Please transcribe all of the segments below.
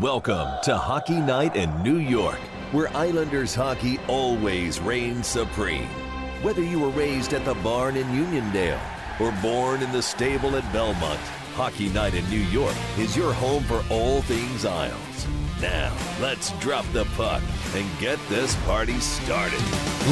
Welcome to Hockey Night in New York, where Islanders hockey always reigns supreme. Whether you were raised at the barn in Uniondale or born in the stable at Belmont, Hockey Night in New York is your home for all things Isles. Now, let's drop the puck and get this party started.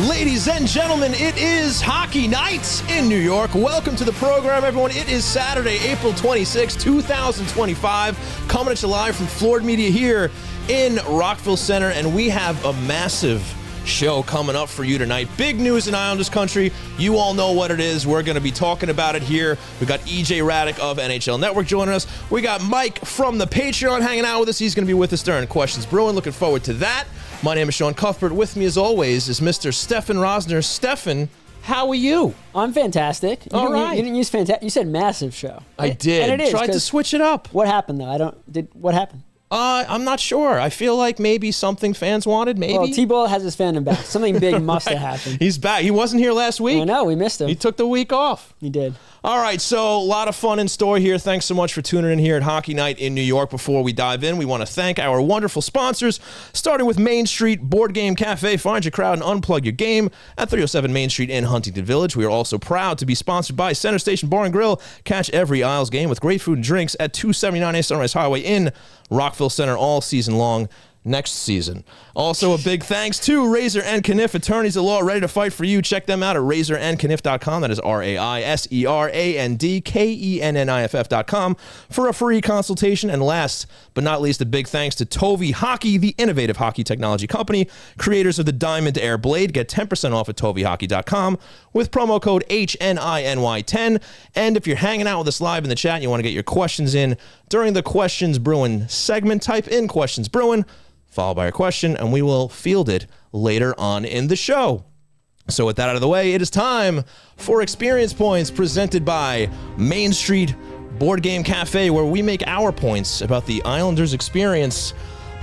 Ladies and gentlemen, it is Hockey Night in New York. Welcome to the program, everyone. It is Saturday, April 26, 2025, coming at you live from Floored Media here in Rockville Center, and we have a massive show coming up for you tonight. Big news in Islanders country. You all know what it is. We're going to be talking about it here. We got EJ Hradek of NHL Network joining us. We got Mike from the Patreon hanging out with us. He's going to be with us during Questions Brewing. Looking forward to that. My name is Sean Cuthbert. With me, as always, is Mr. Stefen Rosner. Stefen, how are you? I'm fantastic. All right. You didn't use fantastic. You said massive show. I did. And it is, tried to switch it up. What happened, though? What happened? I'm not sure. I feel like maybe something fans wanted, maybe. Well, T-Ball has his fandom back. Something big must have happened. He's back. He wasn't here last week. I know. We missed him. He took the week off. He did. All right, so a lot of fun in store here. Thanks so much for tuning in here at Hockey Night in New York. Before we dive in, we want to thank our wonderful sponsors, starting with Main Street Board Game Cafe. Find your crowd and unplug your game at 307 Main Street in Huntington Village. We are also proud to be sponsored by Center Station Bar and Grill. Catch every Isles game with great food and drinks at 279 Sunrise Highway in Rockville Center all season long. Next season. Also, a big thanks to Razor and Kniff, attorneys at law ready to fight for you. Check them out at razorandkniff.com. That is RAISERANDKENNIFF.com for a free consultation. And last but not least, a big thanks to Tovi Hockey, the innovative hockey technology company, creators of the Diamond Air Blade. Get 10% off at tovihockey.com with promo code HNiNY10. And if you're hanging out with us live in the chat and you want to get your questions in during the Questions Brewing segment, type in Questions Brewing, followed by a question, and we will field it later on in the show. So with that out of the way, it is time for Experience Points presented by Main Street Board Game Cafe, where we make our points about the Islanders' experience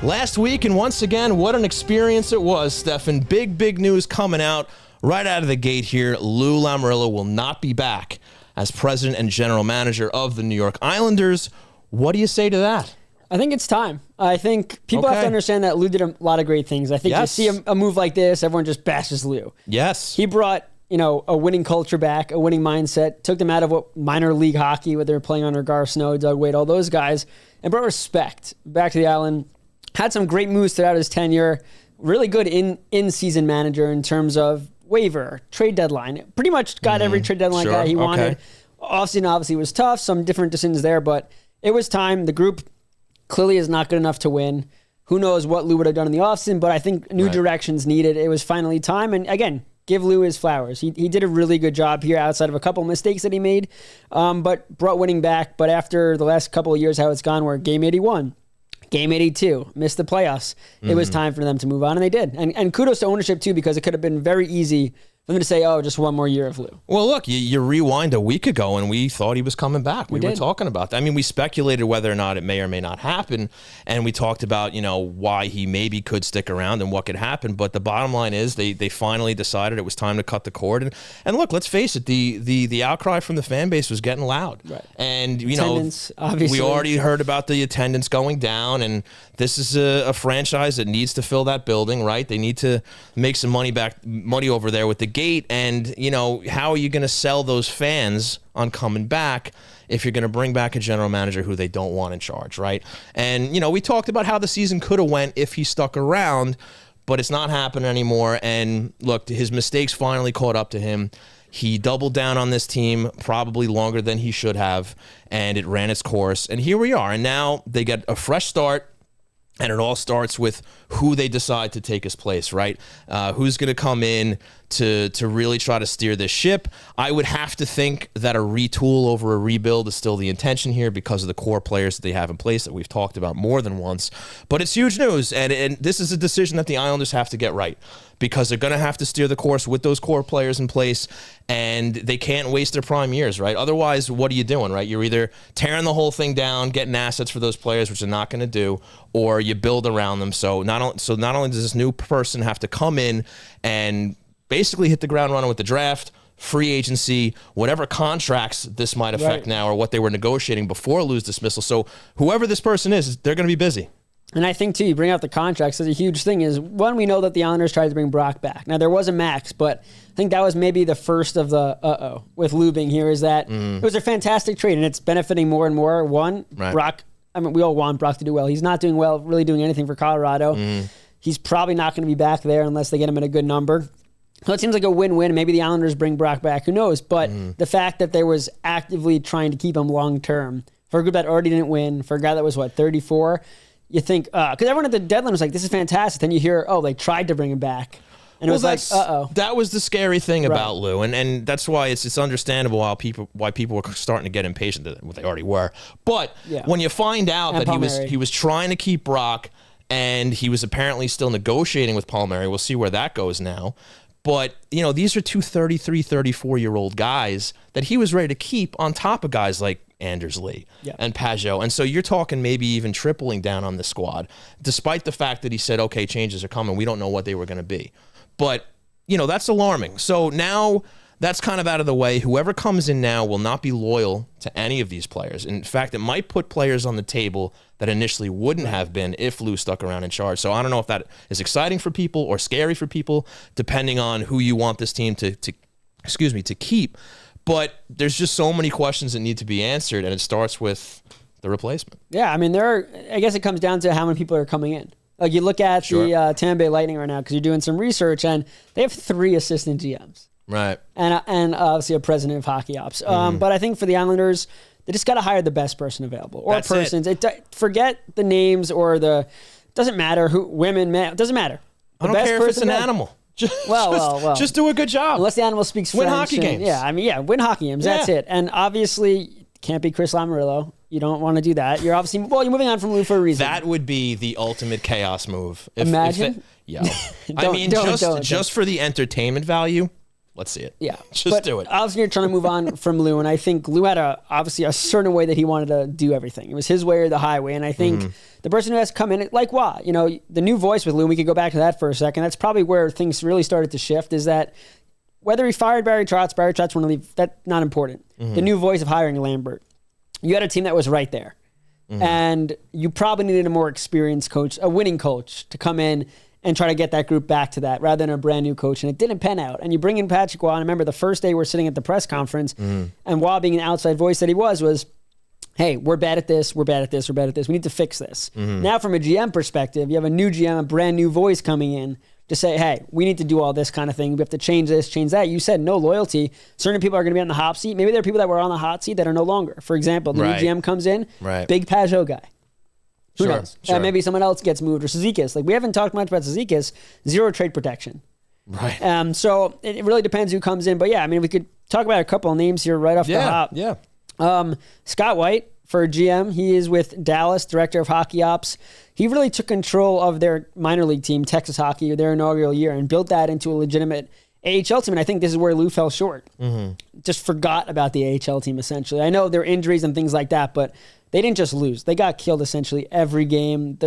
last week. And once again, what an experience it was, Stefen. Big news coming out right out of the gate here. Lou Lamoriello will not be back as president and general manager of the New York Islanders. What do you say to that? I think it's time. I think people have to understand that Lou did a lot of great things. I think you see a move like this, everyone just bashes Lou. Yes. He brought, a winning culture back, a winning mindset, took them out of what minor league hockey, where they were playing under Gar Snow, Doug Wade, all those guys, and brought respect back to the island. Had some great moves throughout his tenure. Really good in-season manager in terms of waiver, trade deadline. Pretty much got every trade deadline guy he wanted. Offseason obviously was tough, some different decisions there, but it was time. The group clearly is not good enough to win. Who knows what Lou would have done in the offseason, but I think new directions needed. It was finally time. And again, give Lou his flowers. He did a really good job here outside of a couple of mistakes that he made, but brought winning back. But after the last couple of years, how it's gone, where game 81, game 82, missed the playoffs, it was time for them to move on, and they did. And kudos to ownership, too, because it could have been very easy for them to say, just one more year of Lou. Well, look, you rewind a week ago, and we thought he was coming back. We were talking about that. I mean, we speculated whether or not it may or may not happen, and we talked about, why he maybe could stick around and what could happen. But the bottom line is they finally decided it was time to cut the cord. And look, let's face it, the outcry from the fan base was getting loud. Right. And, attendance, obviously. We already heard about the attendance going down, and this is a franchise that needs to fill that building, right? They need to make some money over there with the gate, and how are you going to sell those fans on coming back if you're going to bring back a general manager who they don't want in charge, right? And we talked about how the season could have went if he stuck around, but it's not happening anymore. And look, his mistakes finally caught up to him. He doubled down on this team probably longer than he should have, and it ran its course, and here we are. And now they get a fresh start. And it all starts with who they decide to take his place, right? Who's going to come in to really try to steer this ship? I would have to think that a retool over a rebuild is still the intention here because of the core players that they have in place that we've talked about more than once. But it's huge news, and this is a decision that the Islanders have to get right, because they're going to have to steer the course with those core players in place, and they can't waste their prime years, right? Otherwise, what are you doing, right? You're either tearing the whole thing down, getting assets for those players, which they're not going to do, or you build around them. So not only does this new person have to come in and basically hit the ground running with the draft, free agency, whatever contracts this might affect now, or what they were negotiating before Lou's dismissal. So whoever this person is, they're going to be busy. And I think, too, you bring out the contracts. That's a huge thing is, one, we know that the Islanders tried to bring Brock back. Now, there was a max, but I think that was maybe the first of the with Lou being here is that it was a fantastic trade, and it's benefiting more and more. One, Brock, I mean, we all want Brock to do well. He's not doing well, really doing anything for Colorado. He's probably not going to be back there unless they get him at a good number. So it seems like a win-win. Maybe the Islanders bring Brock back. Who knows? But the fact that there was actively trying to keep him long-term for a group that already didn't win, for a guy that was, 34? You think, because everyone at the deadline was like, this is fantastic. Then you hear, they tried to bring him back. And it was like, That was the scary thing about Lou. And that's why it's understandable why people were starting to get impatient. Well, they already were. But when you find out that he was trying to keep Brock and he was apparently still negotiating with Palmieri, we'll see where that goes now. But, these are two 33, 34-year-old guys that he was ready to keep on top of guys like Anders Lee and Pajot. And so you're talking maybe even tripling down on the squad, despite the fact that he said, okay, changes are coming. We don't know what they were going to be. But, that's alarming. So now that's kind of out of the way. Whoever comes in now will not be loyal to any of these players. In fact, it might put players on the table that initially wouldn't have been if Lou stuck around in charge. So I don't know if that is exciting for people or scary for people, depending on who you want this team to keep. But there's just so many questions that need to be answered, and it starts with the replacement. Yeah, I mean, I guess it comes down to how many people are coming in. Like, you look at the Tampa Bay Lightning right now, because you're doing some research, and they have 3 assistant GMs. Right. And obviously a president of hockey ops. But I think for the Islanders, they just got to hire the best person available. Or That's persons. Forget the names or doesn't matter who, women, men, it doesn't matter. I don't care if it's an animal. Just do a good job. Unless the animal speaks French. Win hockey games. Win hockey games. That's it. And obviously, can't be Chris Lamoriello. You don't want to do that. You're obviously, you're moving on from Lou for a reason. That would be the ultimate chaos move. Imagine. Just for the entertainment value, let's see it. Yeah. Just do it. Obviously, you're trying to move on from Lou, and I think Lou had obviously a certain way that he wanted to do everything. It was his way or the highway, and I think the person who has to come in, like Wah, the new voice with Lou, we could go back to that for a second. That's probably where things really started to shift, is that whether he fired Barry Trotz want to leave, that's not important. The new voice of hiring Lambert. You had a team that was right there. And you probably needed a more experienced coach, a winning coach, to come in and try to get that group back to that rather than a brand new coach. And it didn't pan out. And you bring in Patrick Waugh, and I remember the first day we're sitting at the press conference, and Waugh, being an outside voice that he was, hey, we're bad at this, we're bad at this, we're bad at this. We need to fix this. Now, from a GM perspective, you have a new GM, a brand new voice coming in to say, hey, we need to do all this kind of thing. We have to change this, change that. You said no loyalty. Certain people are going to be on the hot seat. Maybe there are people that were on the hot seat that are no longer. For example, the new GM comes in, big Pajot guy. Who knows? Sure. Maybe someone else gets moved, or Cizikas. Like, we haven't talked much about Cizikas. 0 trade protection. Right. So it really depends who comes in. But yeah, I mean, we could talk about a couple of names here right off the hop. Yeah. Scott White for GM. He is with Dallas, director of hockey ops. He really took control of their minor league team, Texas Hockey, their inaugural year, and built that into a legitimate AHL team. And I think this is where Lou fell short. Just forgot about the AHL team, essentially. I know there are injuries and things like that, but they didn't just lose. They got killed essentially every game.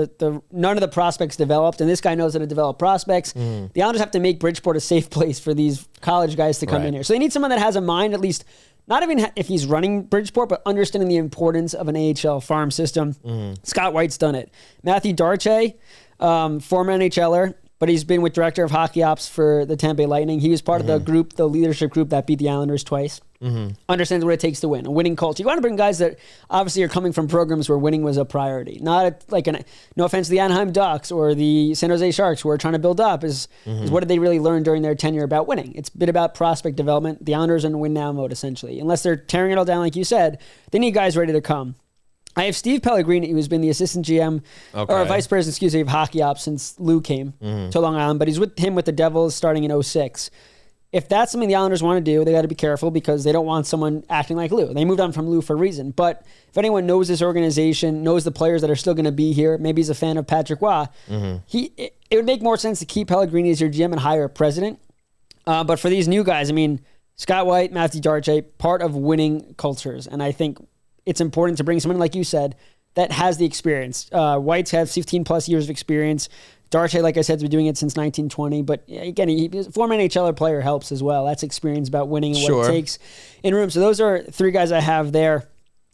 None of the prospects developed, and this guy knows how to develop prospects. The Islanders have to make Bridgeport a safe place for these college guys to come in here. So they need someone that has a mind, at least, not even if he's running Bridgeport, but understanding the importance of an AHL farm system. Scott White's done it. Matthew Darche, former NHLer, but he's been with director of hockey ops for the Tampa Bay Lightning. He was part of the group, the leadership group that beat the Islanders twice. Understands what it takes to win, a winning culture. You want to bring guys that obviously are coming from programs where winning was a priority. Not no offense to the Anaheim Ducks or the San Jose Sharks, who are trying to build up, is what did they really learn during their tenure about winning? It's a bit about prospect development. The Islanders are in win now mode, essentially. Unless they're tearing it all down, like you said, they need guys ready to come. I have Steve Pellegrini, who's been the assistant GM, or vice president, of hockey ops since Lou came to Long Island, but he's with him with the Devils starting in 2006. If that's something the Islanders want to do, they got to be careful because they don't want someone acting like Lou. They moved on from Lou for a reason. But if anyone knows this organization, knows the players that are still going to be here, maybe he's a fan of Patrick Waugh, it would make more sense to keep Pellegrini as your GM and hire a president. But for these new guys, I mean, Scott White, Matthew Darche, part of winning cultures. And I think it's important to bring someone, like you said, that has the experience. White's had 15 plus years of experience. Darche, like I said, has been doing it since 1920. But again, he's a former NHLer player helps as well. That's experience about winning and what it takes in room. So those are 3 guys I have there.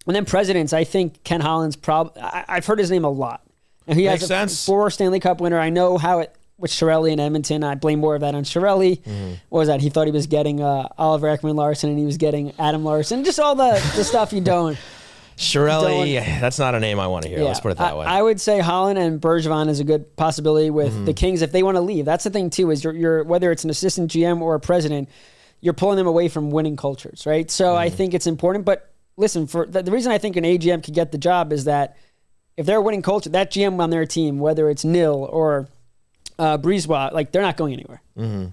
And then presidents, I think Ken Holland's I've heard his name a lot. And he Makes has sense. 4 Stanley Cup winner. I know how it with Chiarelli in Edmonton. I blame more of that on Chiarelli. What was that? He thought he was getting Oliver Ekman-Larsson, and he was getting Adam Larsson. Just all the stuff you don't. Chiarelli, that's not a name I want to hear. Let's put it that way. I would say Holland and Bergevin is a good possibility with the Kings if they want to leave. That's the thing too, is you're whether it's an assistant GM or a president, you're pulling them away from winning cultures, right? So I think it's important. But listen, for the reason I think an AGM could get the job is that if they're a winning culture, that GM on their team, whether it's Nil or Brisebois, like they're not going anywhere.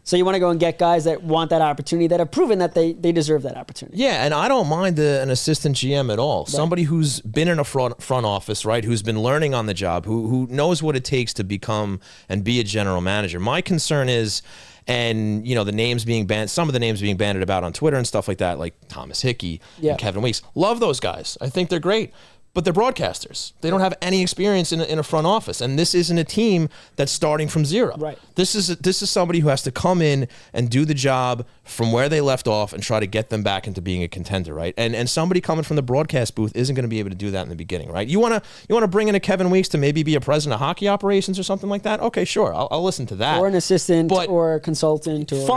So you want to go and get guys that want that opportunity, that have proven that they deserve that opportunity. Yeah, and I don't mind an assistant GM at all. Right. Somebody who's been in a front office, right? Who's been learning on the job, who knows what it takes to become and be a general manager. My concern is, and the names being banned, some of the names being banded about on Twitter and stuff like that, like Thomas Hickey and Kevin Weeks. Love those guys. I think they're great. But they're broadcasters. They don't have any experience in a front office, and this isn't a team that's starting from zero. Right. This is somebody who has to come in and do the job from where they left off and try to get them back into being a contender, right? And somebody coming from the broadcast booth isn't going to be able to do that in the beginning, right? You want to bring in a Kevin Weeks to maybe be a president of hockey operations or something like that? Okay, sure, I'll listen to that. Or an assistant or a consultant. Or,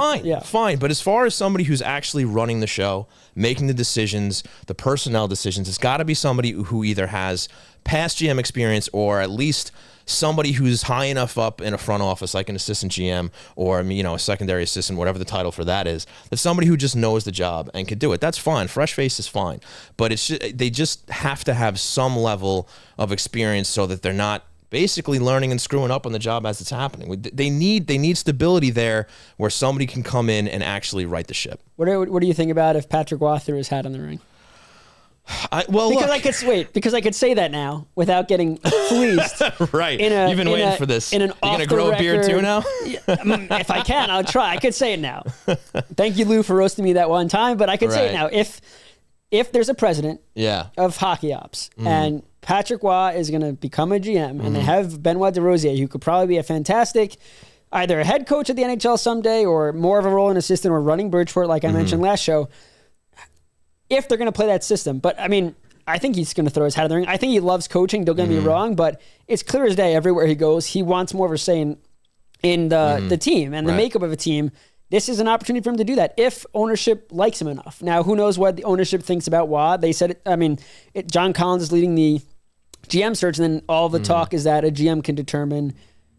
fine. But as far as somebody who's actually running the show, making the decisions, the personnel decisions, it's got to be somebody who either has past GM experience or at least somebody who's high enough up in a front office like an assistant GM or a secondary assistant, whatever the title for that is, that's somebody who just knows the job and can do it. That's fine. Fresh face is fine. But they just have to have some level of experience so that they're not basically learning and screwing up on the job as it's happening. They need stability there where somebody can come in and actually right the ship. What do you think about if Patrick Waugh threw his hat in the ring? Because I could say that now without getting fleeced. Right. You've been waiting for this. You're going to grow a beard too now? If I can, I'll try. I could say it now. Thank you, Lou, for roasting me that one time, but I could say it now. If there's a president of hockey ops and Patrick Waugh is going to become a GM and they have Benoit DeRosier, who could probably be a fantastic either a head coach at the NHL someday or more of a role in assistant or running Bridgeport, like I mentioned last show, if they're going to play that system. But, I mean, I think he's going to throw his hat in the ring. I think he loves coaching. Don't get me wrong, but it's clear as day everywhere he goes. He wants more of a say in the team and the makeup of a team. This is an opportunity for him to do that if ownership likes him enough. Now, who knows what the ownership thinks about Waugh? They said, John Collins is leading the GM search, and then all the talk is that a GM can determine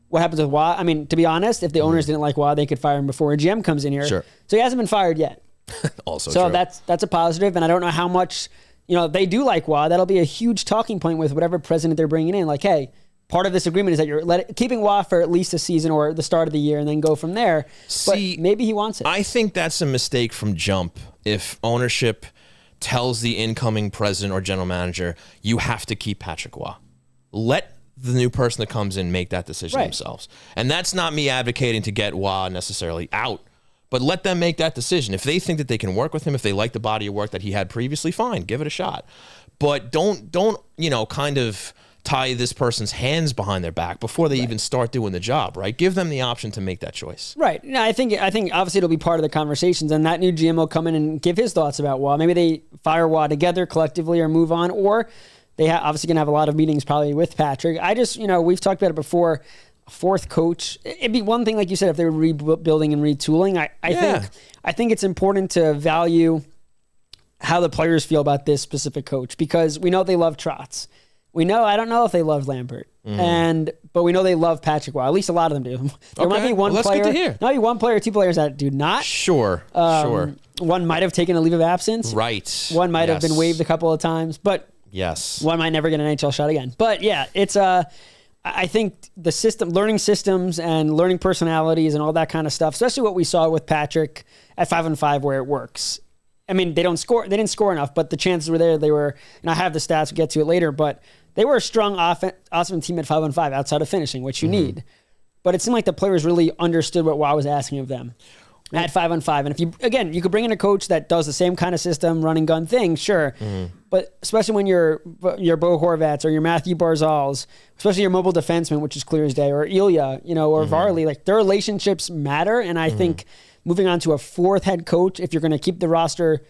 what happens with Waugh. I mean, to be honest, if the owners didn't like Waugh, they could fire him before a GM comes in here. Sure. So he hasn't been fired yet. Also so true. that's a positive, and I don't know how much they do like Waugh. That'll be a huge talking point with whatever president they're bringing in. Like, hey, part of this agreement is that you're keeping Waugh for at least a season or the start of the year, and then go from there. See, but maybe he wants it. I think that's a mistake from jump. If ownership tells the incoming president or general manager, you have to keep Patrick Waugh. Let the new person that comes in make that decision themselves. And that's not me advocating to get Waugh necessarily out. But let them make that decision. If they think that they can work with him, if they like the body of work that he had previously, fine, give it a shot. But don't kind of tie this person's hands behind their back before they even start doing the job, right? Give them the option to make that choice. Right. No, I think obviously it'll be part of the conversations, and that new GM will come in and give his thoughts about Waugh. Maybe they fire Waugh together collectively or move on, or they obviously going to have a lot of meetings probably with Patrick. I just, we've talked about it before. Fourth coach, it'd be one thing, like you said, if they were rebuilding and retooling. I think it's important to value how the players feel about this specific coach, because we know they love Trotz. I don't know if they love Lambert, but we know they love Patrick Waugh. At least a lot of them do. There might be one player. Good to hear. Might be one player or two players that do not. Sure. One might have taken a leave of absence. Right. One might have been waived a couple of times, but one might never get an NHL shot again. But yeah, it's I think the system, learning systems and learning personalities and all that kind of stuff, especially what we saw with Patrick at 5-5 where it works. I mean, they didn't score enough, but the chances were there. They were, and I have the stats, we'll get to it later, but they were a strong awesome team at 5-5 outside of finishing, which you need. But it seemed like the players really understood what Waugh was asking of them at 5-5. And if you could bring in a coach that does the same kind of system, run and gun thing, sure. But especially when you're Bo Horvats or your Matthew Barzals, especially your mobile defenseman, which is clear as day, or Ilya, or Varley, like their relationships matter. And I think moving on to a fourth head coach, if you're going to keep the roster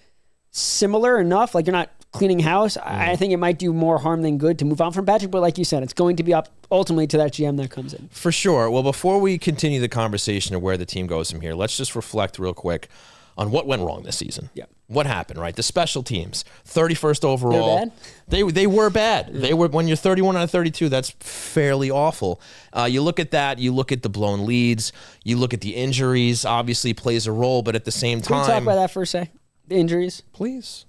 similar enough, like you're not cleaning house, I think it might do more harm than good to move on from Patrick. But like you said, it's going to be up ultimately to that GM that comes in. For sure. Well, before we continue the conversation of where the team goes from here, let's just reflect real quick on what went wrong this season. Yep. What happened, right? The special teams, 31st overall. They were bad? They were bad. They were, when you're 31 out of 32, that's fairly awful. You look at that, you look at the blown leads, you look at the injuries, obviously plays a role, but at the same time. Can we talk about that for a sec? The injuries? Please.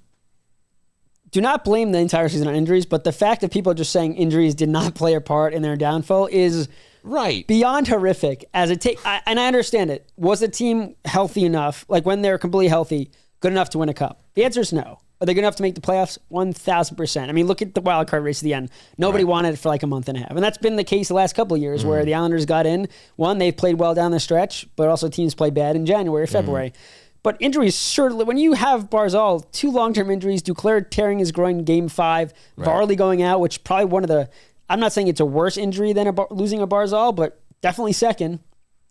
Do not blame the entire season on injuries, but the fact that people are just saying injuries did not play a part in their downfall is right beyond horrific. As it and I understand it. Was the team healthy enough, like when they're completely healthy, good enough to win a cup? The answer is no. Are they good enough to make the playoffs? 1,000%. I mean, look at the wild card race at the end. Nobody wanted it for like a month and a half. And that's been the case the last couple of years where the Islanders got in. One, they've played well down the stretch, but also teams play bad in January, February. But injuries, certainly, when you have Barzal, 2 long-term injuries, Duclair tearing his groin in Game 5, Varley going out, which probably one of the, I'm not saying it's a worse injury than losing a Barzal, but definitely second.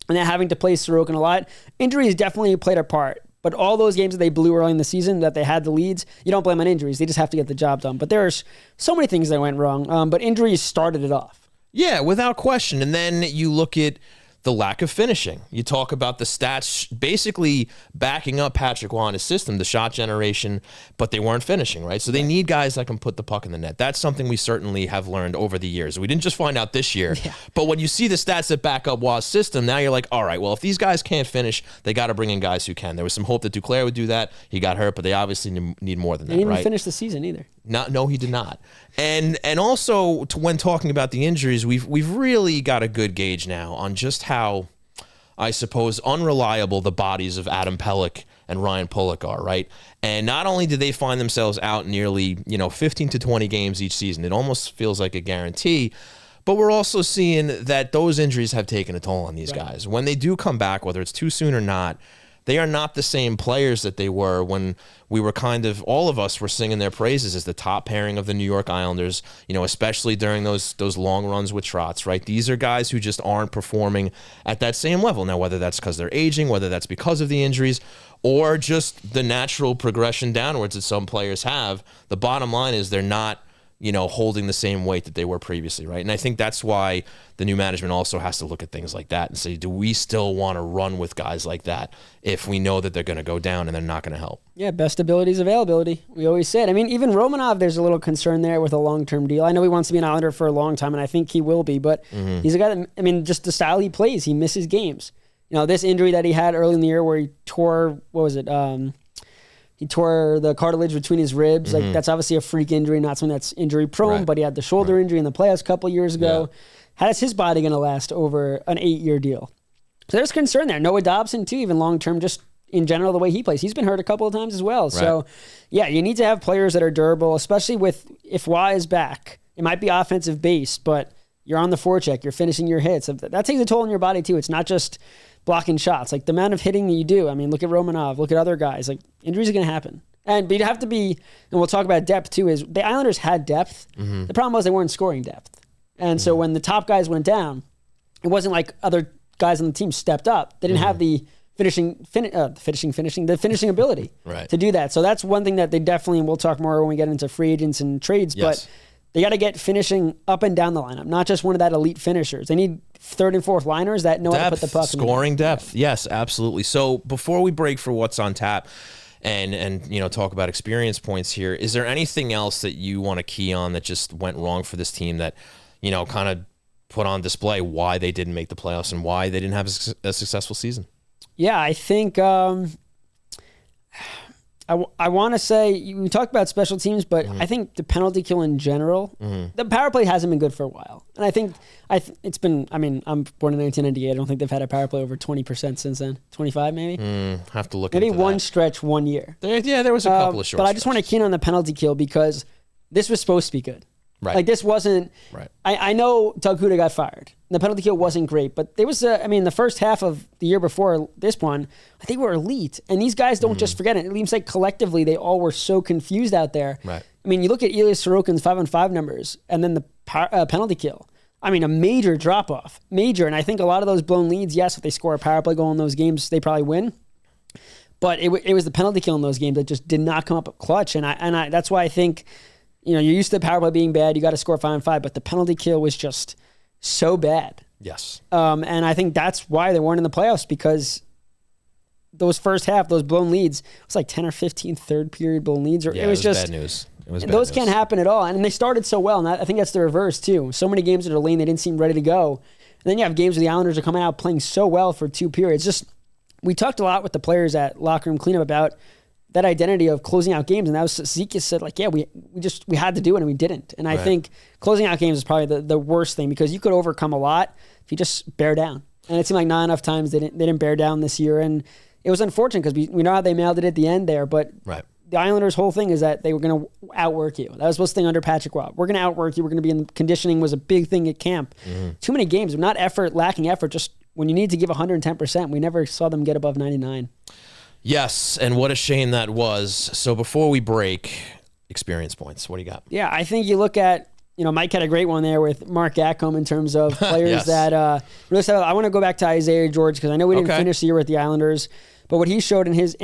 And then having to play Sorokin a lot. Injuries definitely played a part. But all those games that they blew early in the season, that they had the leads, you don't blame on injuries. They just have to get the job done. But there's so many things that went wrong. But injuries started it off. Yeah, without question. And then you look at the lack of finishing. You talk about the stats basically backing up Patrick Roy and his system, the shot generation, but they weren't finishing, right? So they need guys that can put the puck in the net. That's something we certainly have learned over the years. We didn't just find out this year, but when you see the stats that back up Roy's system, now you're like, all right, well, if these guys can't finish, they got to bring in guys who can. There was some hope that Duclair would do that. He got hurt, but they obviously need more than that, He didn't right? even finish the season either. No, he did not. And also, when talking about the injuries, we've really got a good gauge now on just how, I suppose, unreliable the bodies of Adam Pelech and Ryan Pulock are, right? And not only did they find themselves out nearly, 15 to 20 games each season, it almost feels like a guarantee, but we're also seeing that those injuries have taken a toll on these guys. When they do come back, whether it's too soon or not, they are not the same players that they were when we were all of us were singing their praises as the top pairing of the New York Islanders, especially during those long runs with Trotz, right? These are guys who just aren't performing at that same level. Now, whether that's because they're aging, whether that's because of the injuries, or just the natural progression downwards that some players have, the bottom line is they're not holding the same weight that they were previously, right? And I think that's why the new management also has to look at things like that and say, do we still want to run with guys like that if we know that they're going to go down and they're not going to help? Yeah, best ability is availability. We always say it. I mean, even Romanov, there's a little concern there with a long-term deal. I know he wants to be an Islander for a long time, and I think he will be, but he's a guy that, just the style he plays, he misses games. This injury that he had early in the year where he tore, he tore the cartilage between his ribs. Like, that's obviously a freak injury, not something that's injury prone, but he had the shoulder injury in the playoffs a couple years ago. How is his body going to last over an 8-year deal? So there's concern there. Noah Dobson, too, even long-term, just in general, the way he plays. He's been hurt a couple of times as well. Right. So, you need to have players that are durable, especially if Y is back. It might be offensive based, but you're on the forecheck. You're finishing your hits. That takes a toll on your body, too. It's not just blocking shots. Like, the amount of hitting that you do. I mean, look at Romanov. Look at other guys. Like, injuries are going to happen. But you'd have to be, and we'll talk about depth, too, is the Islanders had depth. The problem was they weren't scoring depth. And so when the top guys went down, it wasn't like other guys on the team stepped up. They didn't have the finishing ability to do that. So that's one thing that they definitely, and we'll talk more when we get into free agents and trades, but they got to get finishing up and down the lineup, not just one of that elite finishers. They need third and fourth liners that know how to put the puck in. Scoring depth. Yes, absolutely. So before we break for what's on tap and talk about experience points here, is there anything else that you want to key on that just went wrong for this team that, kind of put on display why they didn't make the playoffs and why they didn't have a successful season? Yeah, I think I want to say, we talked about special teams, but I think the penalty kill in general, the power play hasn't been good for a while. And I think it's been, I'm born in 1998. I don't think they've had a power play over 20% since then. 25 maybe? Have to look maybe into one that. stretch 1 year. There was a couple of short But I just want to key in on the penalty kill because this was supposed to be good. Right. Like, this wasn't... Right. I know Doug Huda got fired. The penalty kill wasn't great, but there was, the first half of the year before this one, I think we were elite. And these guys don't just forget it. It seems like collectively they all were so confused out there. Right. I mean, you look at Ilya Sorokin's 5-on-5 numbers and then the penalty kill. I mean, a major drop-off. Major. And I think a lot of those blown leads, yes, if they score a power play goal in those games, they probably win. But it was the penalty kill in those games that just did not come up clutch. And I that's why I think, you're used to the power play being bad. You got to score 5-on-5, but the penalty kill was just so bad. Yes. And I think that's why they weren't in the playoffs, because those first half, those blown leads, it was like 10 or 15 third period blown leads. It was just bad news. Those can't happen at all. And they started so well, and I think that's the reverse too. So many games that are lane, they didn't seem ready to go. And then you have games where the Islanders are coming out playing so well for 2 periods. Just, we talked a lot with the players at Locker Room Cleanup about that identity of closing out games. And that was, Zeke said, like, yeah, we had to do it and we didn't. And I think closing out games is probably the worst thing, because you could overcome a lot if you just bear down. And it seemed like not enough times they didn't bear down this year. And it was unfortunate because we know how they mailed it at the end there, but the Islanders' whole thing is that they were going to outwork you. That was supposed to thing under Patrick Roy. We're going to outwork you. We're going to be in conditioning was a big thing at camp. Too many games, not effort, lacking effort. Just when you need to give 110%, we never saw them get above 99. Yes, and what a shame that was. So before we break, experience points. What do you got? Yeah, I think you look at, Mike had a great one there with Mark Gacom in terms of players that I want to go back to Isaiah George, because I know we didn't finish the year with the Islanders, but what he showed in his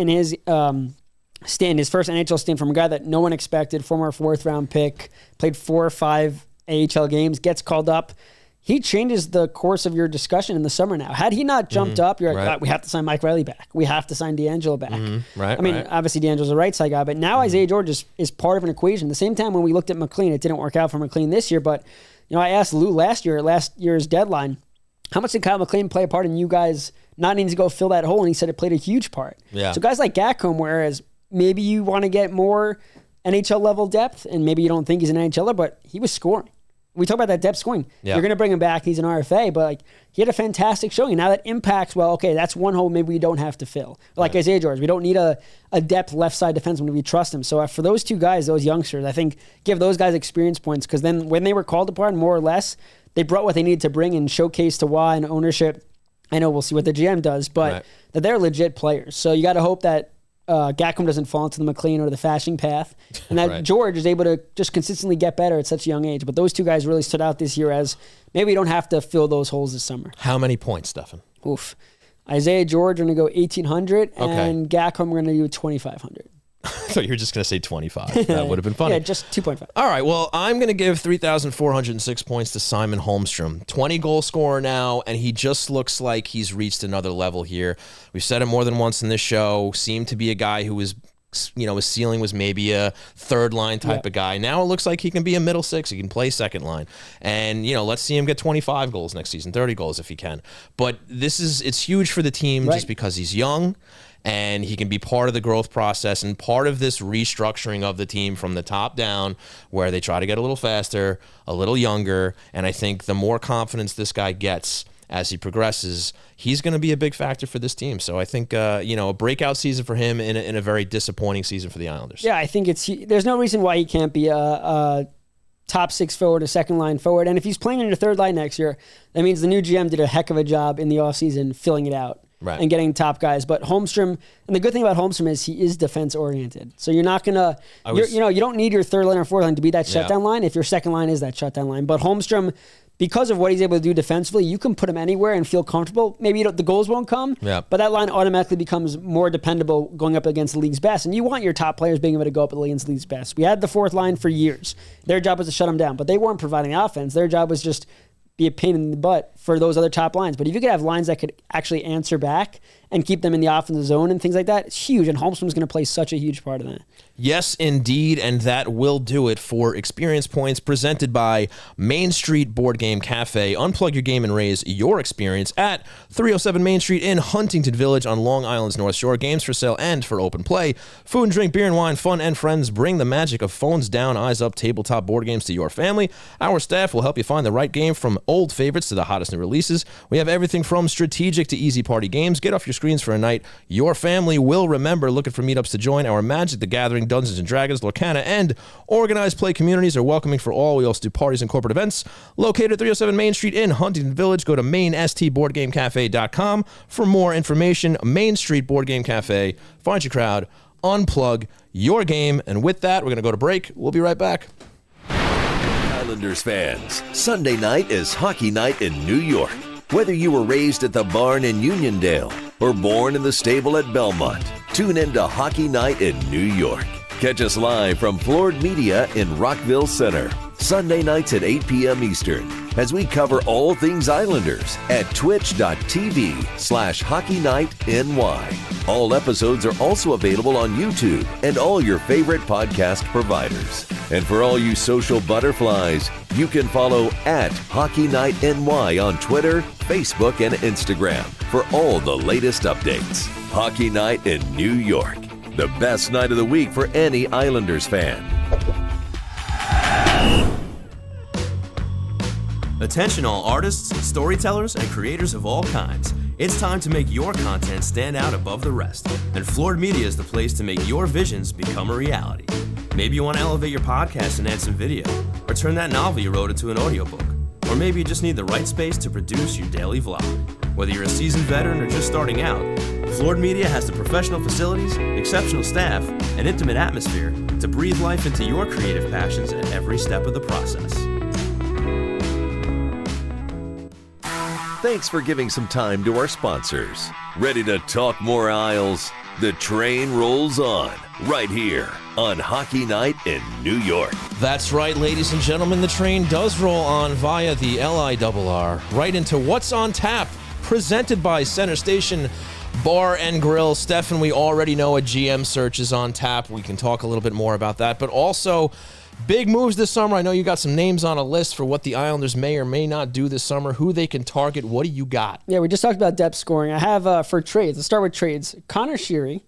stint, his first NHL stint, from a guy that no one expected, former 4th round pick, played 4 or 5 AHL games, gets called up. He changes the course of your discussion in the summer now. Had he not jumped up, you're like, we have to sign Mike Riley back. We have to sign D'Angelo back. Obviously D'Angelo's a right side guy, but now Isaiah George is part of an equation. The same time when we looked at McLean, it didn't work out for McLean this year, but I asked Lou last year's deadline, how much did Kyle McLean play a part in you guys not needing to go fill that hole? And he said it played a huge part. Yeah. So guys like Gacom, whereas maybe you want to get more NHL level depth, and maybe you don't think he's an NHLer, but he was scoring. We talk about that depth scoring. Yeah. You're going to bring him back. He's an RFA, but he had a fantastic showing. Now that impacts, that's one hole maybe we don't have to fill. Like Isaiah George, we don't need a depth left side defenseman if we trust him. So for those two guys, those youngsters, I think give those guys experience points, because then when they were called upon, more or less, they brought what they needed to bring and showcase to Y and ownership. I know we'll see what the GM does, but that they're legit players. So you got to hope that Gacom doesn't fall into the McLean or the Fashing path, and that George is able to just consistently get better at such a young age. But those two guys really stood out this year as maybe we don't have to fill those holes this summer. How many points, Stefen? Oof. Isaiah George, we're going to go 1,800, and Gacom, we're going to do 2,500. I thought you were just going to say 25. That would have been funny. Yeah, just 2.5. All right, well, I'm going to give 3,406 points to Simon Holmstrom. 20-goal scorer now, and he just looks like he's reached another level here. We've said it more than once in this show. Seemed to be a guy who was, his ceiling was maybe a third-line type of guy. Now it looks like he can be a middle six. He can play second line. And, let's see him get 25 goals next season, 30 goals if he can. But it's huge for the team just because he's young, and he can be part of the growth process and part of this restructuring of the team from the top down, where they try to get a little faster, a little younger. And I think the more confidence this guy gets as he progresses, he's going to be a big factor for this team. So I think, a breakout season for him in a very disappointing season for the Islanders. Yeah, I think there's no reason why he can't be a top 6 forward, a second line forward. And if he's playing in your third line next year, that means the new GM did a heck of a job in the offseason filling it out. And getting top guys. But Holmstrom, and the good thing about Holmstrom is he is defense oriented. So you're not going to, you don't need your third line or fourth line to be that shutdown line if your second line is that shutdown line. But Holmstrom, because of what he's able to do defensively, you can put him anywhere and feel comfortable. Maybe the goals won't come, but that line automatically becomes more dependable going up against the league's best. And you want your top players being able to go up against the league's best. We had the fourth line for years. Their job was to shut them down, but they weren't providing offense. Their job was just be a pain in the butt for those other top lines. But if you could have lines that could actually answer back and keep them in the offensive zone and things like that, it's huge. And Holmstrom's going to play such a huge part of that. Yes, indeed. And that will do it for Experience Points presented by Main Street Board Game Cafe. Unplug your game and raise your experience at 307 Main Street in Huntington Village on Long Island's North Shore. Games for sale and for open play. Food and drink, beer and wine, fun and friends. Bring the magic of phones down, eyes up, tabletop board games to your family. Our staff will help you find the right game, from old favorites to the hottest new releases. We have everything from strategic to easy party games. Get off your screens for a night your family will remember. Looking for meetups to join? Our Magic the Gathering, Dungeons & Dragons, Lorcana, and organized play communities are welcoming for all. We also do parties and corporate events. Located at 307 Main Street in Huntington Village. Go to mainstboardgamecafe.com for more information. Main Street Board Game Cafe. Find your crowd. Unplug your game. And with that, we're going to go to break. We'll be right back. Islanders fans, Sunday night is hockey night in New York. Whether you were raised at the barn in Uniondale or born in the stable at Belmont, Tune in to Hockey Night in New York. Catch us live from Floored Media in Rockville Center, Sunday nights at 8 p.m. Eastern, as we cover all things Islanders at twitch.tv/HockeyNightNY. All episodes are also available on YouTube and all your favorite podcast providers. And for all you social butterflies, you can follow at HockeyNightNY on Twitter, Facebook, and Instagram for all the latest updates. Hockey Night in New York, the best night of the week for any Islanders fan. Attention all artists, storytellers, and creators of all kinds. It's time to make your content stand out above the rest. And Floored Media is the place to make your visions become a reality. Maybe you want to elevate your podcast and add some video, or turn that novel you wrote into an audiobook. Or maybe you just need the right space to produce your daily vlog. Whether you're a seasoned veteran or just starting out, Floored Media has the professional facilities, exceptional staff, and intimate atmosphere to breathe life into your creative passions at every step of the process. Thanks for giving some time to our sponsors. Ready to talk more Isles? The train rolls on right here on Hockey Night in New York. That's right, ladies and gentlemen. The train does roll on via the LIRR right into What's on Tap, presented by Center Station Bar and Grill. Stefen, we already know a GM search is on tap. We can talk a little bit more about that, but also big moves this summer. I know you got some names on a list for what the Islanders may or may not do this summer, who they can target. What do you got? Yeah, we just talked about depth scoring. I have for trades. Let's start with trades. Connor Sheary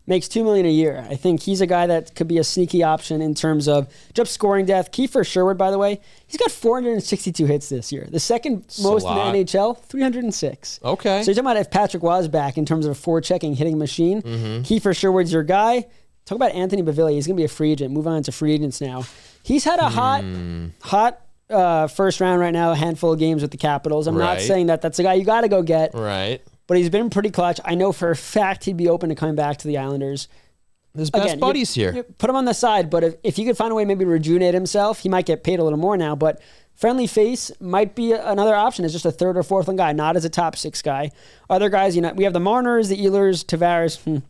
makes $2 million a year. I think he's a guy that could be a sneaky option in terms of just scoring depth. Kiefer Sherwood, by the way, he's got 462 hits this year. The second most in the NHL, 306. Okay. So you're talking about if Patrick was back in terms of a forechecking hitting machine. Kiefer Sherwood's your guy. Talk about Anthony Bavilli. He's going to be a free agent. Move on to free agents now. He's had a hot first round right now, a handful of games with the Capitals. I'm not saying that that's a guy you got to go get. Right. But he's been pretty clutch. I know for a fact he'd be open to coming back to the Islanders. His best buddies here. You put him on the side, but if you could find a way maybe to rejuvenate himself, he might get paid a little more now. But friendly face might be another option as just a third or fourth line guy, not as a top six guy. Other guys, we have the Marners, the Ehlers, Tavares,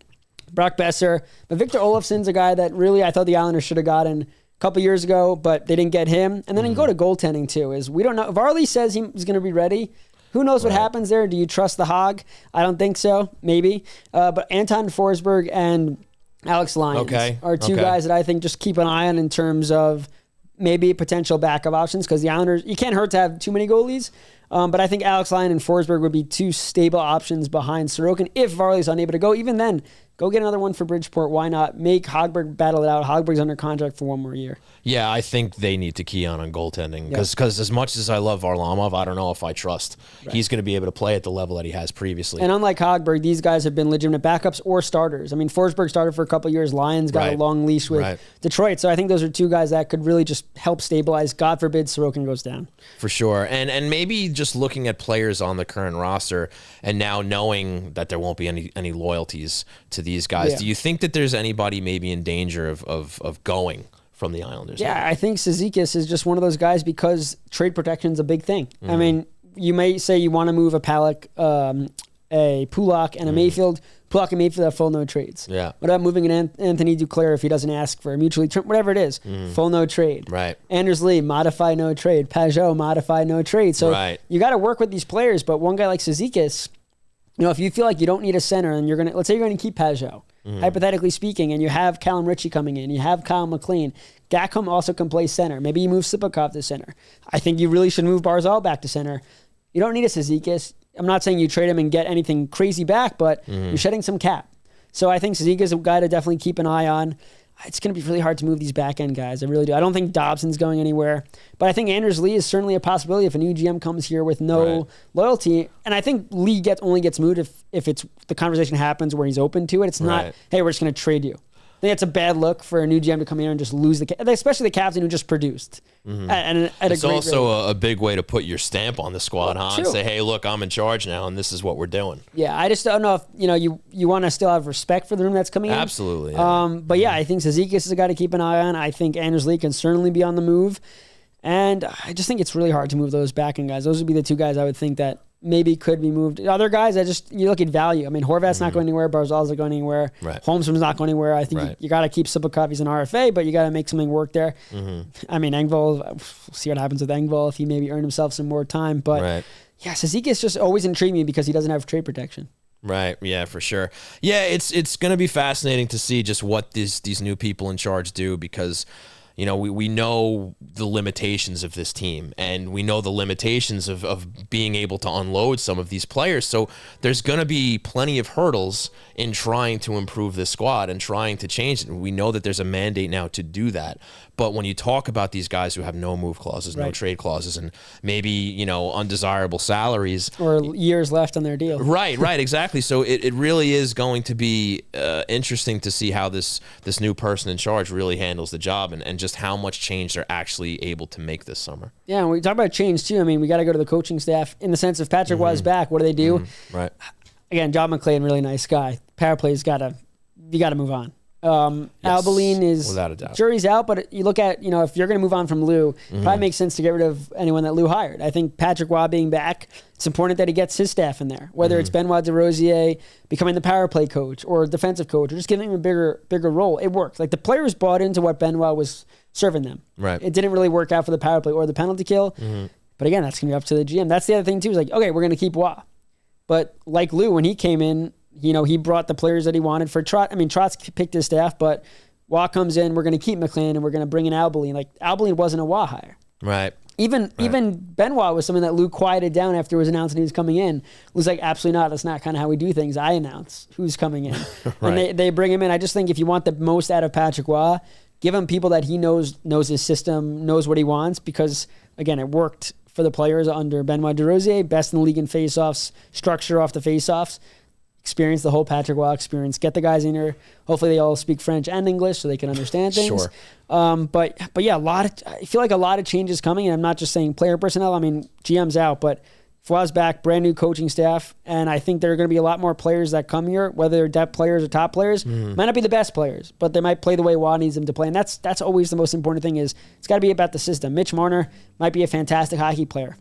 Brock Besser. But Victor Olofsson's a guy that really I thought the Islanders should have gotten a couple years ago, but they didn't get him. And then you go to goaltending too. We don't know. Varley says he's going to be ready. Who knows what happens there? Do you trust the Hog? I don't think so. Maybe. But Anton Forsberg and Alex Lyons are two guys that I think just keep an eye on in terms of maybe potential backup options because the Islanders, you can't hurt to have too many goalies. But I think Alex Lyon and Forsberg would be two stable options behind Sorokin if Varley's unable to go. Even then, go get another one for Bridgeport. Why not? Make Hogberg battle it out. Hogberg's under contract for one more year. Yeah, I think they need to key on goaltending because as much as I love Varlamov, I don't know if I trust he's going to be able to play at the level that he has previously. And unlike Hogberg, these guys have been legitimate backups or starters. I mean, Forsberg started for a couple of years. Lyons got a long leash with Detroit. So I think those are two guys that could really just help stabilize. God forbid Sorokin goes down. For sure. And maybe just looking at players on the current roster and now knowing that there won't be any loyalties to these guys, do you think that there's anybody maybe in danger of going from the Islanders? Yeah, I think Cizikas is just one of those guys because trade protection is a big thing. I mean, you may say you want to move a Palak, a Pulak, and a Mayfield. Pulak and Mayfield have full no trades. Yeah. What about moving an Anthony Duclair if he doesn't ask for a mutually whatever it is? Full no trade. Right. Anders Lee, modify no trade. Pajot, modify no trade. So you got to work with these players, but one guy like Cizikas, if you feel like you don't need a center and let's say you're going to keep Pajot, hypothetically speaking, and you have Callum Ritchie coming in, you have Kyle McLean, Gackham also can play center. Maybe you move Sipakov to center. I think you really should move Barzal back to center. You don't need a Cizikas. I'm not saying you trade him and get anything crazy back, but you're shedding some cap. So I think Cizikas is a guy to definitely keep an eye on. It's going to be really hard to move these back-end guys. I really do. I don't think Dobson's going anywhere. But I think Anders Lee is certainly a possibility if a new GM comes here with no loyalty. And I think Lee only gets moved if it's the conversation happens where he's open to it. It's not, hey, we're just going to trade you. I think it's a bad look for a new GM to come here and just lose especially the captain who just produced. It's also a big way to put your stamp on the squad, and say, hey, look, I'm in charge now, and this is what we're doing. Yeah, I just don't know if you want to still have respect for the room that's coming in. Absolutely. Yeah. But yeah, I think Cizikas is a guy to keep an eye on. I think Anders Lee can certainly be on the move. And I just think it's really hard to move those back-end guys. Those would be the two guys I would think that maybe could be moved. Other guys, you look at value. I mean, Horvat's not going anywhere. Barzal's not going anywhere. Right. Holmstrom's not going anywhere. I think you got to keep Sipakov. He's an RFA, but you got to make something work there. I mean, Engvall, we'll see what happens with Engvall if he maybe earned himself some more time. But yeah, Cizikas just always intrigued me because he doesn't have trade protection. Right. Yeah, for sure. Yeah, it's going to be fascinating to see just what these new people in charge do, because we know the limitations of this team, and we know the limitations of being able to unload some of these players. So there's going to be plenty of hurdles in trying to improve this squad and trying to change it. We know that there's a mandate now to do that. But when you talk about these guys who have no move clauses, no trade clauses, and maybe, undesirable salaries. Or years left on their deal. Right, exactly. So it really is going to be interesting to see how this new person in charge really handles the job, and just how much change they're actually able to make this summer. Yeah, and we talk about change too. I mean, we got to go to the coaching staff in the sense of Patrick Roy is back. What do they do? Right. Again, John McClain, really nice guy. Power play's you got to move on. Albaline is, without a doubt, jury's out, but you look at, if you're going to move on from Lou, it probably makes sense to get rid of anyone that Lou hired. I think Patrick Roy being back, it's important that he gets his staff in there, whether it's Benoit DeRosier becoming the power play coach or defensive coach, or just giving him a bigger role. It worked. Like, the players bought into what Benoit was serving them. Right. It didn't really work out for the power play or the penalty kill. But again, that's going to be up to the GM. That's the other thing too, is like, okay, we're going to keep Roy. But like Lou, when he came in, he brought the players that he wanted for Trotz. I mean, Trotz picked his staff, but Roy comes in, we're going to keep McClain, and we're going to bring in Albaline. Like, Albaline wasn't a Roy hire. Right. Even Benoit was something that Lou quieted down after it was announced that he was coming in. Lou's like, absolutely not. That's not kind of how we do things. I announce who's coming in. And they bring him in. I just think if you want the most out of Patrick Roy, give him people that he knows his system, knows what he wants, because, again, it worked for the players under Benoit DeRosier, best in the league in faceoffs, structure off the faceoffs. Experience the whole Patrick Roy experience. Get the guys in here. Hopefully they all speak French and English so they can understand things. Sure. But yeah, I feel like a lot of changes coming, and I'm not just saying player personnel. I mean, GM's out, but Roy's back, brand new coaching staff, and I think there are going to be a lot more players that come here, whether they're depth players or top players. Might not be the best players, but they might play the way Roy needs them to play, and that's always the most important thing. Is it's got to be about the system. Mitch Marner might be a fantastic hockey player,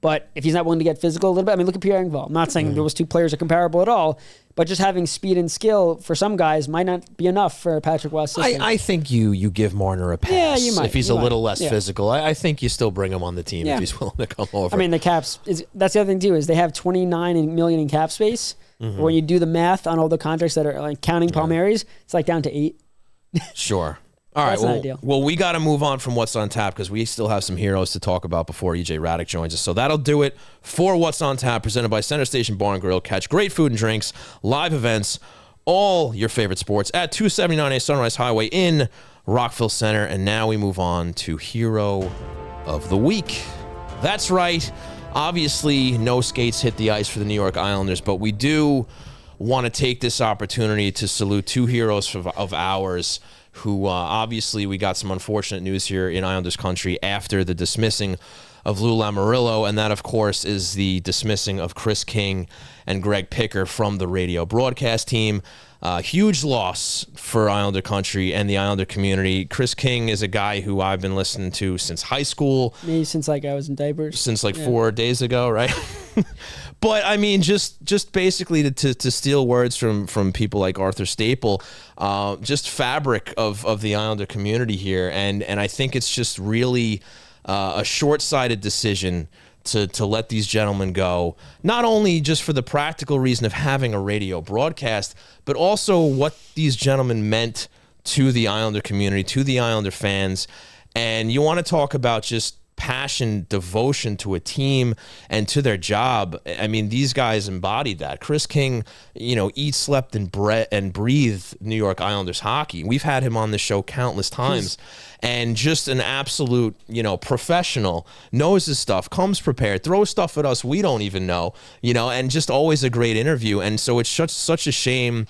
but if he's not willing to get physical a little bit, I mean, look at Pierre Engvall. I'm not saying those two players are comparable at all, but just having speed and skill for some guys might not be enough for Patrick Roy's system. I think you give Marner a pass. Yeah, you might. If he's a little less physical, I think you still bring him on the team if he's willing to come over. I mean, the caps, that's the other thing too, is they have $29 million in cap space. When you do the math on all the contracts that are like counting Palmieri's, it's like down to 8. Sure. All right, That's not ideal. Well, we got to move on from What's on Tap because we still have some heroes to talk about before EJ Hradek joins us. So that'll do it for What's on Tap, presented by Center Station Bar and Grill. Catch great food and drinks, live events, all your favorite sports at 279A Sunrise Highway in Rockville Center. And now we move on to Hero of the Week. That's right. Obviously, no skates hit the ice for the New York Islanders, but we do want to take this opportunity to salute two heroes of ours who obviously we got some unfortunate news here in Islanders country after the dismissing of Lou Lamoriello, and that, of course, is the dismissing of Chris King and Greg Picker from the radio broadcast team. Huge loss for Islander country and the Islander community. Chris King is a guy who I've been listening to since high school. Maybe since I was in diapers. Since 4 days ago, right? But I mean, just basically to steal words from people like Arthur Staple, just fabric of the Islander community here, and I think it's just really a short-sighted decision to let these gentlemen go, not only just for the practical reason of having a radio broadcast, but also what these gentlemen meant to the Islander community, to the Islander fans. And you want to talk about just passion, devotion to a team and to their job. I mean, these guys embodied that. Chris King, eats, slept, and breathed New York Islanders hockey. We've had him on the show countless times. And just an absolute, professional, knows his stuff, comes prepared, throws stuff at us we don't even know, and just always a great interview. And so it's such a shame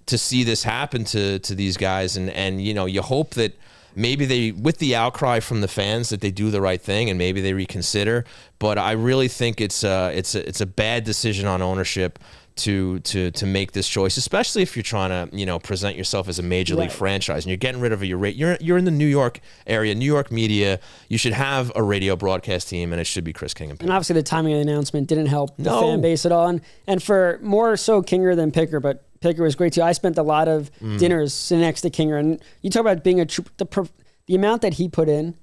to see this happen to these guys. And you hope that maybe they, with the outcry from the fans, that they do the right thing and maybe they reconsider. But I really think it's a bad decision on ownership to make this choice, especially if you're trying to present yourself as a major league franchise and you're getting rid of you're in the New York area, New York media. You should have a radio broadcast team, and it should be Chris King and Picker. And obviously the timing of the announcement didn't help the fan base at all, and for more so Kinger than Picker, but Picker was great too. I spent a lot of dinners sitting next to Kinger, and you talk about being the amount that he put in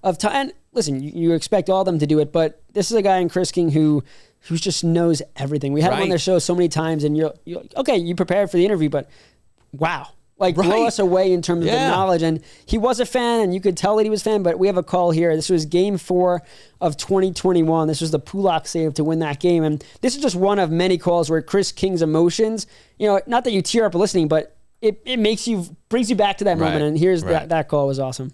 of time. And listen, you expect all of them to do it, but this is a guy in Chris King who just knows everything. We had him on the show so many times, and you're okay, you prepared for the interview, but wow. Blow us away in terms of the knowledge. And he was a fan, and you could tell that he was a fan, but we have a call here. This was Game 4 of 2021. This was the Pulak save to win that game. And this is just one of many calls where Chris King's emotions, not that you tear up listening, but it brings you back to that moment. And here's that call was awesome.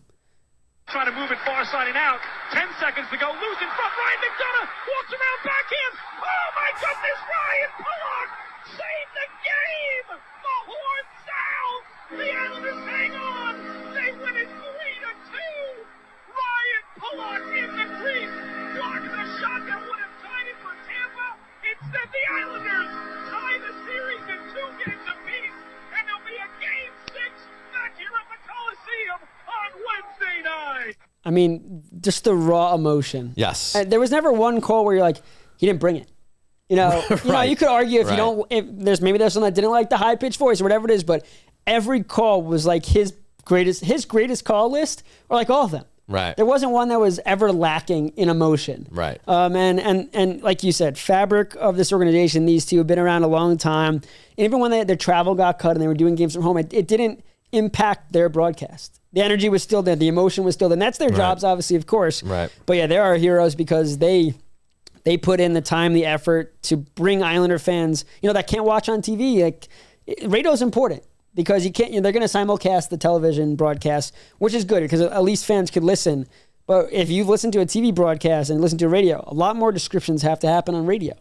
Trying to move it far side and out. 10 seconds to go. Loose in front. Ryan McDonough walks around backhand. Oh my goodness, Ryan Pulak saved the game. The horn sounds. The Islanders hang on. They win it 3-2. Ryan Pulak in the crease. Blocks a shot that would have tied it for Tampa. Instead, the Islanders tie the series in 2 games apiece. And there'll be a game 6 back here at the Coliseum on Wednesday night. I mean, just the raw emotion. Yes. There was never one call where you're like, he didn't bring it. You could argue there's someone that didn't like the high pitched voice or whatever it is, but every call was like his greatest call list, or like all of them. Right. There wasn't one that was ever lacking in emotion. Right. And like you said, fabric of this organization, these two have been around a long time. And even when their travel got cut and they were doing games from home, it didn't impact their broadcast. The energy was still there. The emotion was still there. And that's their jobs, obviously, of course. Right. But yeah, they are heroes because they put in the time, the effort to bring Islander fans, that can't watch on TV. Radio is important because you can't. They're going to simulcast the television broadcast, which is good because at least fans could listen. But if you've listened to a TV broadcast and listened to radio, a lot more descriptions have to happen on radio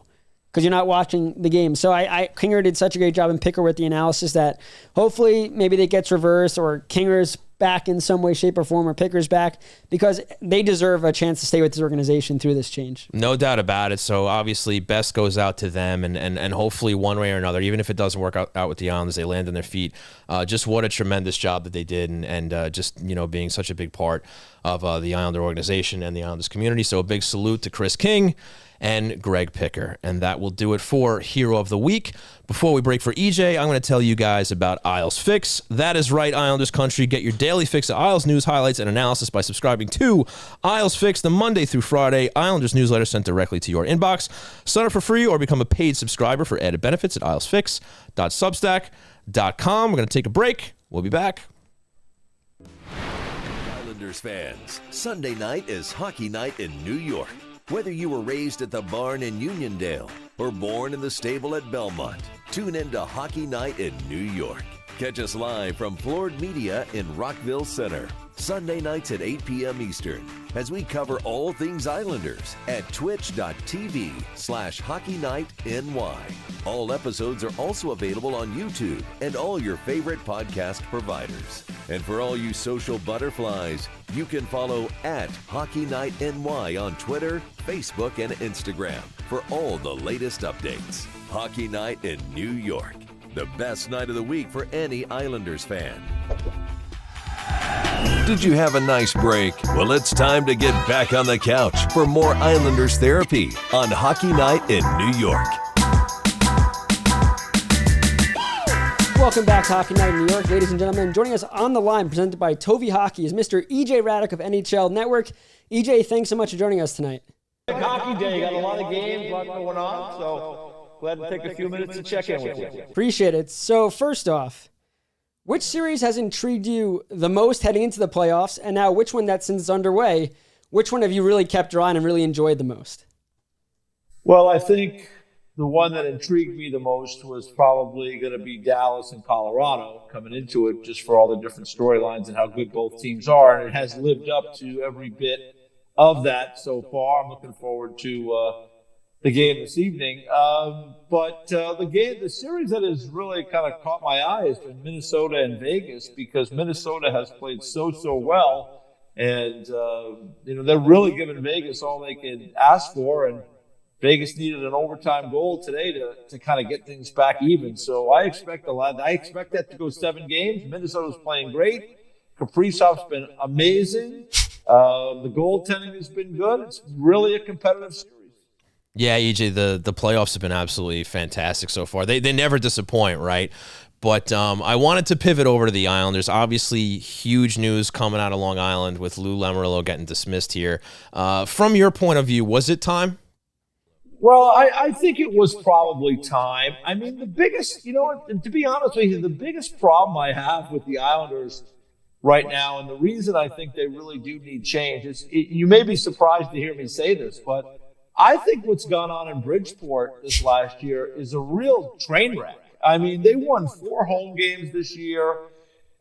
because you're not watching the game. So Kinger did such a great job in Picker with the analysis that hopefully maybe that gets reversed or Kinger's back in some way, shape, or form, or Picker's back, because they deserve a chance to stay with this organization through this change. No doubt about it. So obviously best goes out to them, and hopefully one way or another, even if it doesn't work out with the Islanders, they land on their feet. Just what a tremendous job that they did, and just being such a big part of the Islander organization and the Islanders community. So a big salute to Chris King and Greg Picker. And that will do it for Hero of the Week. Before we break for EJ, I'm going to tell you guys about Isles Fix. That is right, Islanders country. Get your daily fix of Isles news, highlights, and analysis by subscribing to Isles Fix, the Monday through Friday Islanders newsletter sent directly to your inbox. Sign up for free or become a paid subscriber for added benefits at islesfix.substack.com. We're going to take a break. We'll be back. Islanders fans, Sunday night is hockey night in New York. Whether you were raised at the barn in Uniondale or born in the stable at Belmont, tune in to Hockey Night in New York. Catch us live from Floored Media in Rockville Center, Sunday nights at 8 p.m. Eastern, as we cover all things Islanders at twitch.tv/HockeyNightNY. All episodes are also available on YouTube and all your favorite podcast providers. And for all you social butterflies, you can follow at HockeyNightNY on Twitter, Facebook, and Instagram for all the latest updates. Hockey Night in New York, the best night of the week for any Islanders fan. Did you have a nice break? Well, it's time to get back on the couch for more Islanders therapy on Hockey Night in New York. Welcome back to Hockey Night in New York, ladies and gentlemen. Joining us on the line, presented by Tovi Hockey, is Mr. EJ Hradek of NHL Network. EJ, thanks so much for joining us tonight. Hockey day, got a lot of games, a lot going on, so glad to take a few minutes to check in with you. Appreciate it. So first off, which series has intrigued you the most heading into the playoffs? And now which one that since it's underway, which one have you really kept your eye on and really enjoyed the most? Well, I think the one that intrigued me the most was probably going to be Dallas and Colorado coming into it, just for all the different storylines and how good both teams are. And it has lived up to every bit of that so far. I'm looking forward to the game this evening. But the series that has really kind of caught my eye has been Minnesota and Vegas, because Minnesota has played so well. And, they're really giving Vegas all they can ask for. And Vegas needed an overtime goal today to kind of get things back even. So I expect a lot. I expect that to go 7 games. Minnesota's playing great. Kaprizov's been amazing. The goaltending has been good. It's really a competitive series. Yeah, EJ, the playoffs have been absolutely fantastic so far. They never disappoint, right? But I wanted to pivot over to the Islanders. Obviously, huge news coming out of Long Island with Lou Lamoriello getting dismissed here. From your point of view, was it time? Well, I think it was probably time. I mean, the biggest, to be honest with you, the biggest problem I have with the Islanders right now, and the reason I think they really do need change is, you may be surprised to hear me say this, but I think what's gone on in Bridgeport this last year is a real train wreck. I mean, they won 4 home games this year.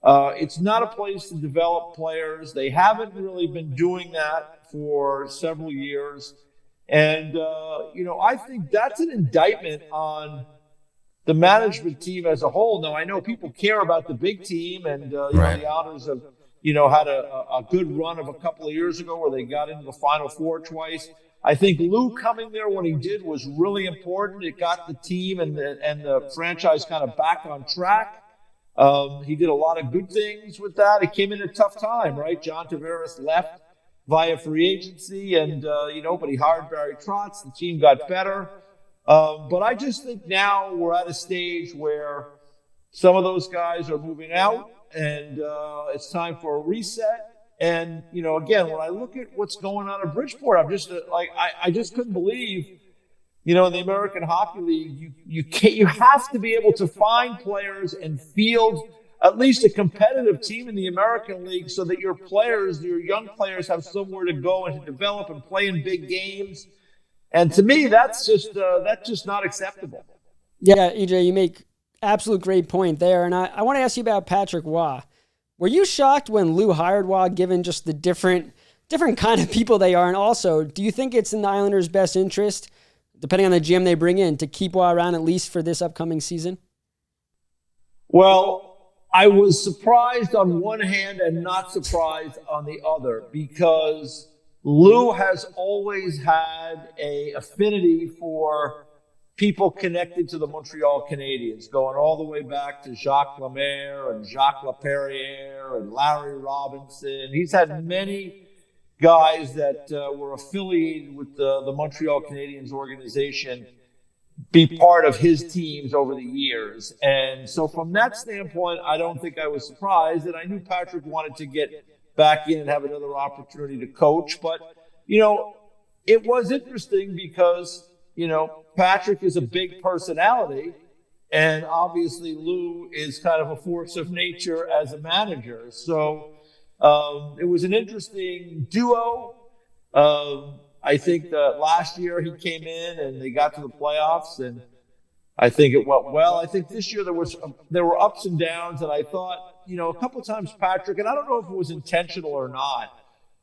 It's not a place to develop players. They haven't really been doing that for several years. And, I think that's an indictment on the management team as a whole. Now, I know people care about the big team, and Right. the Islanders have, had a good run of a couple of years ago where they got into the Final Four twice. I think Lou coming there when he did was really important. It got the team and the franchise kind of back on track. He did a lot of good things with that. It came in a tough time, right? John Tavares left via free agency, and but he hired Barry Trotz. The team got better. But I just think now we're at a stage where some of those guys are moving out, and it's time for a reset. And, again, when I look at what's going on in Bridgeport, I'm just I just couldn't believe, in the American Hockey League, you have to be able to find players and field at least a competitive team in the American League so that your young players have somewhere to go and to develop and play in big games. And to me, that's just not acceptable. Yeah, EJ, you make absolute great point there. And I want to ask you about Patrick Waugh. Were you shocked when Lou hired Waugh, given just the different kind of people they are? And also, do you think it's in the Islanders' best interest, depending on the GM they bring in, to keep Waugh around at least for this upcoming season? Well, I was surprised on one hand and not surprised on the other, because Lou has always had an affinity for people connected to the Montreal Canadiens, going all the way back to Jacques Lemaire and Jacques Laperriere and Larry Robinson. He's had many guys that were affiliated with the Montreal Canadiens organization be part of his teams over the years. And so from that standpoint, I don't think I was surprised. And I knew Patrick wanted to get back in and have another opportunity to coach. But, it was interesting because, Patrick is a big personality, and obviously Lou is kind of a force of nature as a manager. So it was an interesting duo. I think that last year he came in and they got to the playoffs, and I think it went well. I think this year there were ups and downs, and I thought, a couple of times Patrick, and I don't know if it was intentional or not,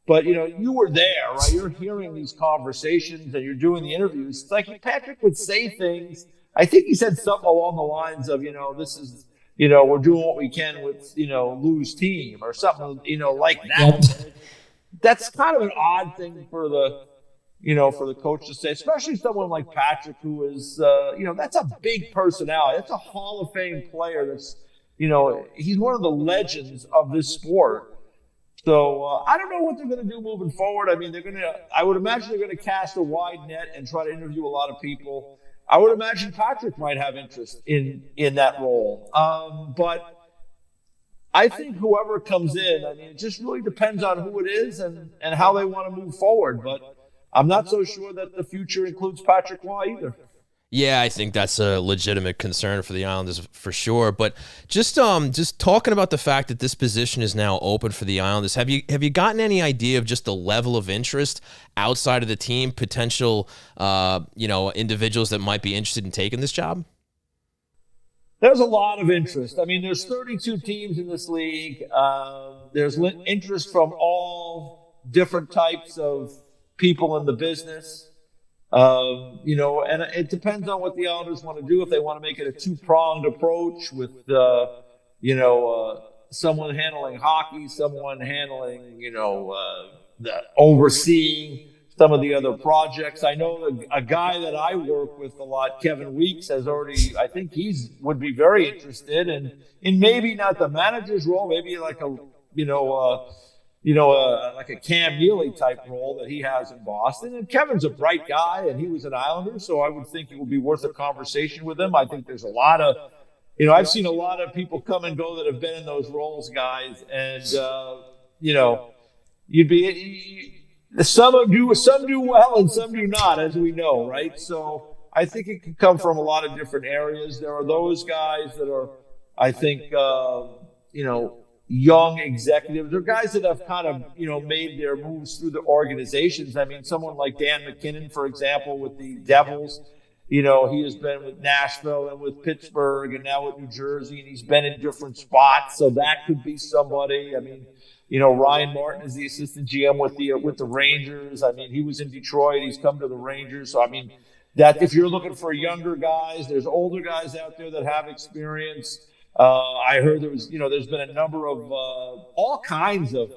but, you were there, right? You're hearing these conversations and you're doing the interviews. It's like Patrick would say things. I think he said something along the lines of, this is, we're doing what we can with, Lou's team or something, like that. That's kind of an odd thing for the coach to say, especially someone like Patrick, who is, that's a big personality. That's a Hall of Fame player. That's, he's one of the legends of this sport. So I don't know what they're going to do moving forward. I mean, I would imagine they're going to cast a wide net and try to interview a lot of people. I would imagine Patrick might have interest in that role. But I think whoever comes in, it just really depends on who it is and how they want to move forward. But I'm not so sure that the future includes Patrick Waugh either. Yeah, I think that's a legitimate concern for the Islanders for sure. But just talking about the fact that this position is now open for the Islanders, have you gotten any idea of just the level of interest outside of the team, potential individuals that might be interested in taking this job? There's a lot of interest. There's 32 teams in this league. There's interest from all different types of people in the business. And it depends on what the Islanders want to do. If they want to make it a 2-pronged approach with, someone handling hockey, someone handling, the overseeing some of the other projects. I know a guy that I work with a lot, Kevin Weeks, has already, I think would be very interested in maybe not the manager's role, maybe like a, like a Cam Neely type role that he has in Boston. And Kevin's a bright guy, and he was an Islander, so I would think it would be worth a conversation with him. I think there's a lot of, I've seen a lot of people come and go that have been in those roles, guys, and some do well and some do not, as we know, right? So I think it can come from a lot of different areas. There are those guys that are, I think, young executives. They're guys that have kind of, made their moves through the organizations. I mean, someone like Dan McKinnon, for example, with the Devils, he has been with Nashville and with Pittsburgh and now with New Jersey, and he's been in different spots. So that could be somebody. I mean, Ryan Martin is the assistant GM with the Rangers. I mean, he was in Detroit. He's come to the Rangers. So, I mean, that if you're looking for younger guys, there's older guys out there that have experience. I heard there's been a number of all kinds of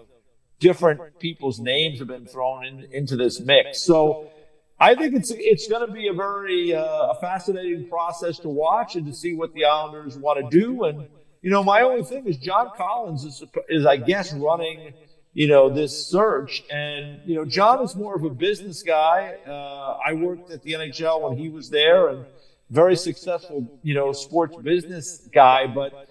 different people's names have been thrown into this mix. So I think it's going to be a very a fascinating process to watch and to see what the Islanders want to do. And my only thing is John Collins is I guess running this search, and John is more of a business guy. I worked at the NHL when he was there, and very successful sports business guy, but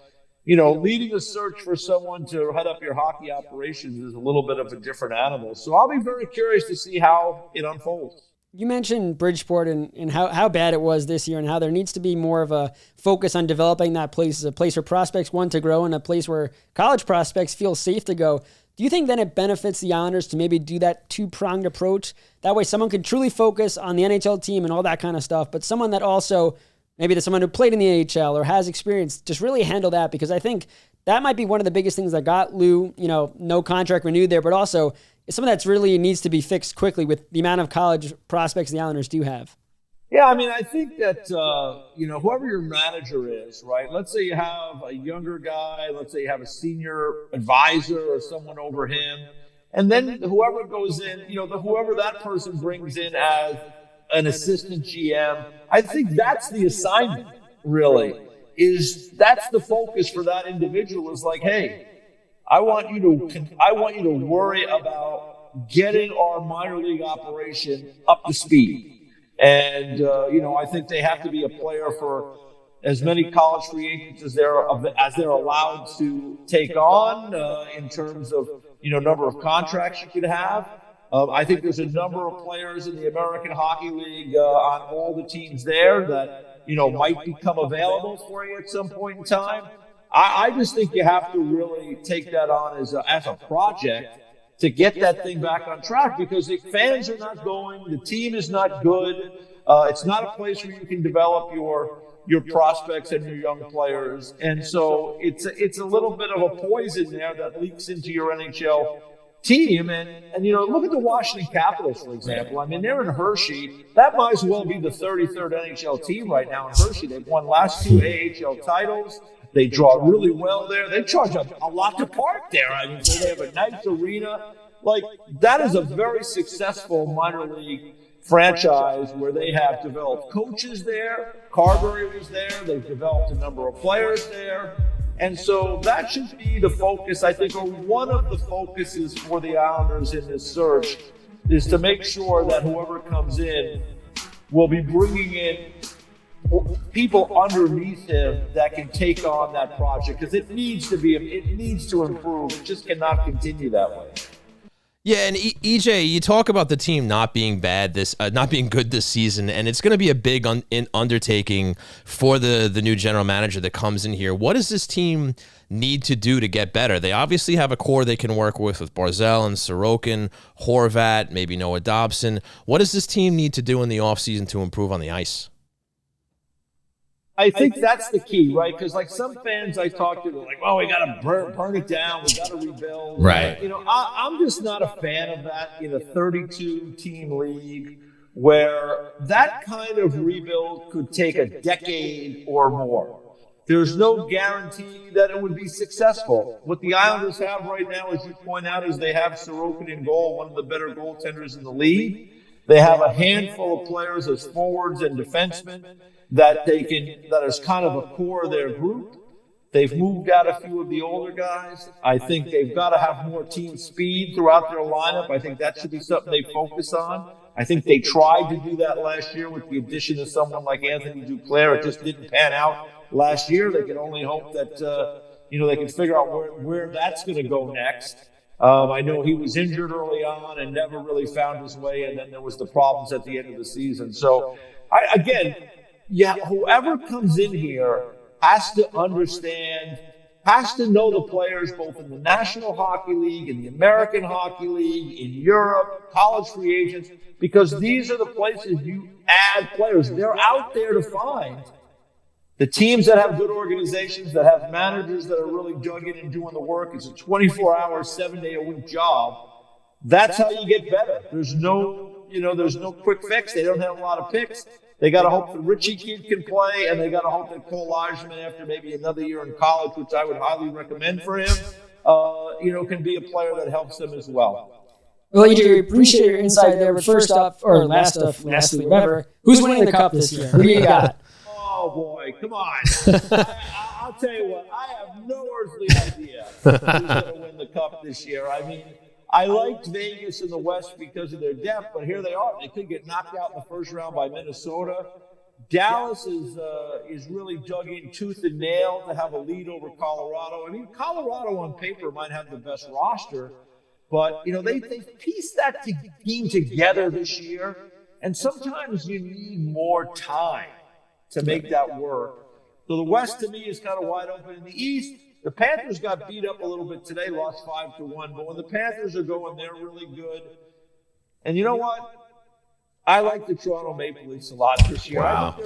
leading a search for someone to head up your hockey operations is a little bit of a different animal. So I'll be very curious to see how it unfolds. You mentioned Bridgeport and how bad it was this year, and how there needs to be more of a focus on developing that place as a place where prospects want to grow and a place where college prospects feel safe to go. Do you think then it benefits the Islanders to maybe do that two-pronged approach? That way someone can truly focus on the NHL team and all that kind of stuff, but someone that also, maybe there's someone who played in the AHL or has experience, just really handle that, because I think that might be one of the biggest things that got Lou, no contract renewed there, but also it's something that's really needs to be fixed quickly with the amount of college prospects the Islanders do have. Yeah, I mean, I think that, whoever your manager is, right? Let's say you have a younger guy, let's say you have a senior advisor or someone over him, and then whoever goes in, whoever that person brings in as an assistant GM, I think that's the assignment, really, that's the focus for that individual is like, hey, I want you to worry about getting our minor league operation up to speed. And, I think they have to be a player for as many college free agents as they're allowed to take on in terms of, number of contracts you could have. I think there's a number of players in the American Hockey League on all the teams there that, might become available for you at some point in time. I just think you have to really take that on as a project to get that thing back on track, because the fans are not going, the team is not good. It's not a place where you can develop your prospects and your young players. And so it's a little bit of a poison there that leaks into your NHL team. And look at the Washington Capitals, for example. I mean, they're in Hershey. That might as well be the 33rd NHL team right now in Hershey. They've won last 2 AHL titles. They draw really well there. They charge a lot to park there. I mean, so they have a nice arena. Like, that is a very successful minor league franchise where they have developed coaches there. Carberry was there. They've developed a number of players there. And so that should be the focus, I think, or one of the focuses for the Islanders in this search is to make sure that whoever comes in will be bringing in people underneath him that can take on that project, because it needs to improve. It just cannot continue that way. Yeah, and EJ, you talk about the team not being not being good this season, and it's going to be a big undertaking for the new general manager that comes in here. What does this team need to do to get better? They obviously have a core they can work with Barzal and Sorokin, Horvat, maybe Noah Dobson. What does this team need to do in the offseason to improve on the ice? I think that's the key, right? Because like some fans I talk to, they're like, "Oh, we got to burn it down. We got to rebuild." Right. I'm just not a fan of that in a 32-team league where that kind of rebuild could take a decade or more. There's no guarantee that it would be successful. What the Islanders have right now, as you point out, is they have Sorokin in goal, one of the better goaltenders in the league. They have a handful of players as forwards and defensemen that is kind of a core of their group. They've moved out a few of the older guys. I think they've got to have more team speed throughout their lineup. I think that should be something they focus on. I think they tried to do that last year with the addition of someone like Anthony Duclair. It just didn't pan out last year. They can only hope that they can figure out where that's going to go next. I know he was injured early on and never really found his way, and then there was the problems at the end of the season. So, whoever comes in here has to understand, has to know the players both in the National Hockey League, in the American Hockey League, in Europe, college free agents, because these are the places you add players. They're out there to find the teams that have good organizations, that have managers that are really dug in and doing the work. It's a 24-hour, 7-day-a-week job. That's how you get better. There's no quick fix. They don't have a lot of picks. They got to hope the Richie kid can play, and they got to hope that Cole Lageman, after maybe another year in college, which I would highly recommend for him, can be a player that helps them as well. Well, EJ, we appreciate your insight there. But first off, or lastly, whatever, who's winning the cup this year? Who do you got? Oh, boy, come on. I'll tell you what, I have no earthly idea who's going to win the cup this year. I mean, I liked Vegas in the West because of their depth, but here they are. They could get knocked out in the first round by Minnesota. Dallas is really dug in tooth and nail to have a lead over Colorado. I mean, Colorado on paper might have the best roster, but they pieced that team together this year, and sometimes you need more time to make that work. So the West to me is kind of wide open. In the East, the Panthers got beat up a little bit today, lost 5-1. But when the Panthers are going, they're really good. And you know what? I like the Toronto Maple Leafs a lot this year. Wow.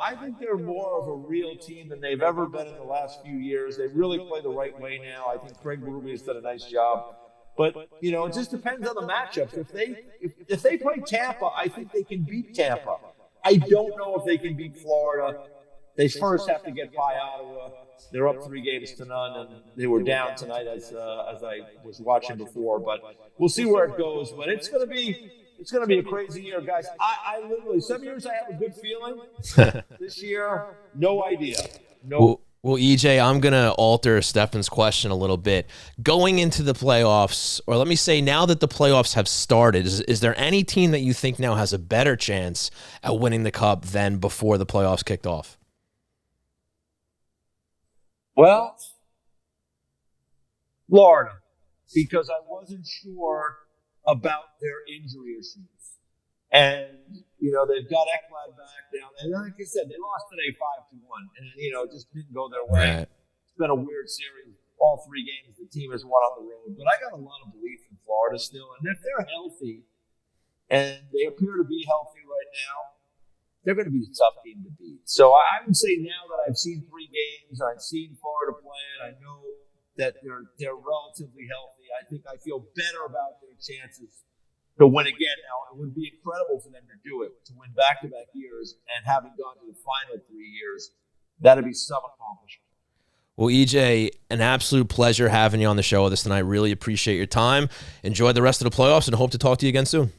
I think they're more of a real team than they've ever been in the last few years. They really play the right way now. I think Craig Berube has done a nice job. But it just depends on the matchups. If they play Tampa, I think they can beat Tampa. I don't know if they can beat Florida. They first have to get by Ottawa. They're up 3-0, and they were down tonight as I was watching before. But we'll see where it goes. But it's going to be a crazy year, guys. I literally, some years I have a good feeling. This year, no idea. No. Well, EJ, I'm going to alter Stefen's question a little bit. Going into the playoffs, or let me say now that the playoffs have started, is there any team that you think now has a better chance at winning the Cup than before the playoffs kicked off? Well, Florida, because I wasn't sure about their injury issues. And, they've got Ekblad back down. And like I said, they lost today 5-1. And, it just didn't go their way. Right. It's been a weird series. All 3 games the team has won on the road. But I got a lot of belief in Florida still. And if they're healthy, and they appear to be healthy right now, they're going to be a tough team to beat. So I would say now that I've seen 3 games, I've seen Florida play, and I know that they're relatively healthy, I think I feel better about their chances to win again. Now, it would be incredible for them to do it, to win back-to-back years, and having gone to the final 3 years, that'd be some accomplishment. Well, EJ, an absolute pleasure having you on the show with us tonight. Really appreciate your time. Enjoy the rest of the playoffs, and hope to talk to you again soon.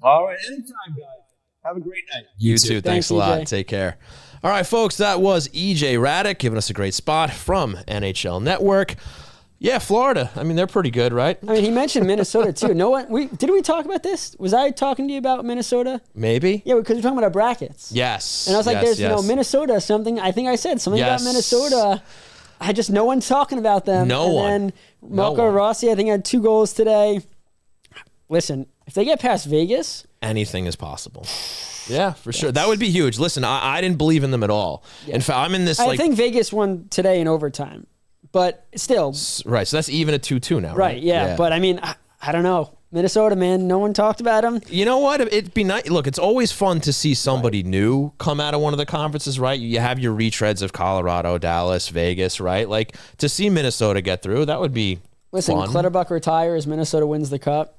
All right, anytime, guys. Have a great night. You too. Thanks a lot. Take care. All right, folks, that was EJ Hradek giving us a great spot from NHL Network. Yeah, Florida. I mean, they're pretty good, right? I mean, he mentioned Minnesota, too. Did we talk about this? Was I talking to you about Minnesota? Maybe. Yeah, because we're talking about our brackets. Yes. And I was like, there's Minnesota something. I think I said something about Minnesota. No one's talking about them. No one. And then Marco Rossi, I think, had 2 goals today. Listen, if they get past Vegas, anything is possible. Yeah, for sure. That would be huge. Listen, I didn't believe in them at all. Yeah. In fact, I'm in this. I think Vegas won today in overtime, but still. Right. So that's even at 2-2 now. Right. Yeah. But I mean, I don't know. Minnesota, man, no one talked about them. You know what? It'd be nice. Look, it's always fun to see somebody new come out of one of the conferences, right? You have your retreads of Colorado, Dallas, Vegas, right? Like to see Minnesota get through, that would be. Listen, fun. Clutterbuck retires, Minnesota wins the Cup.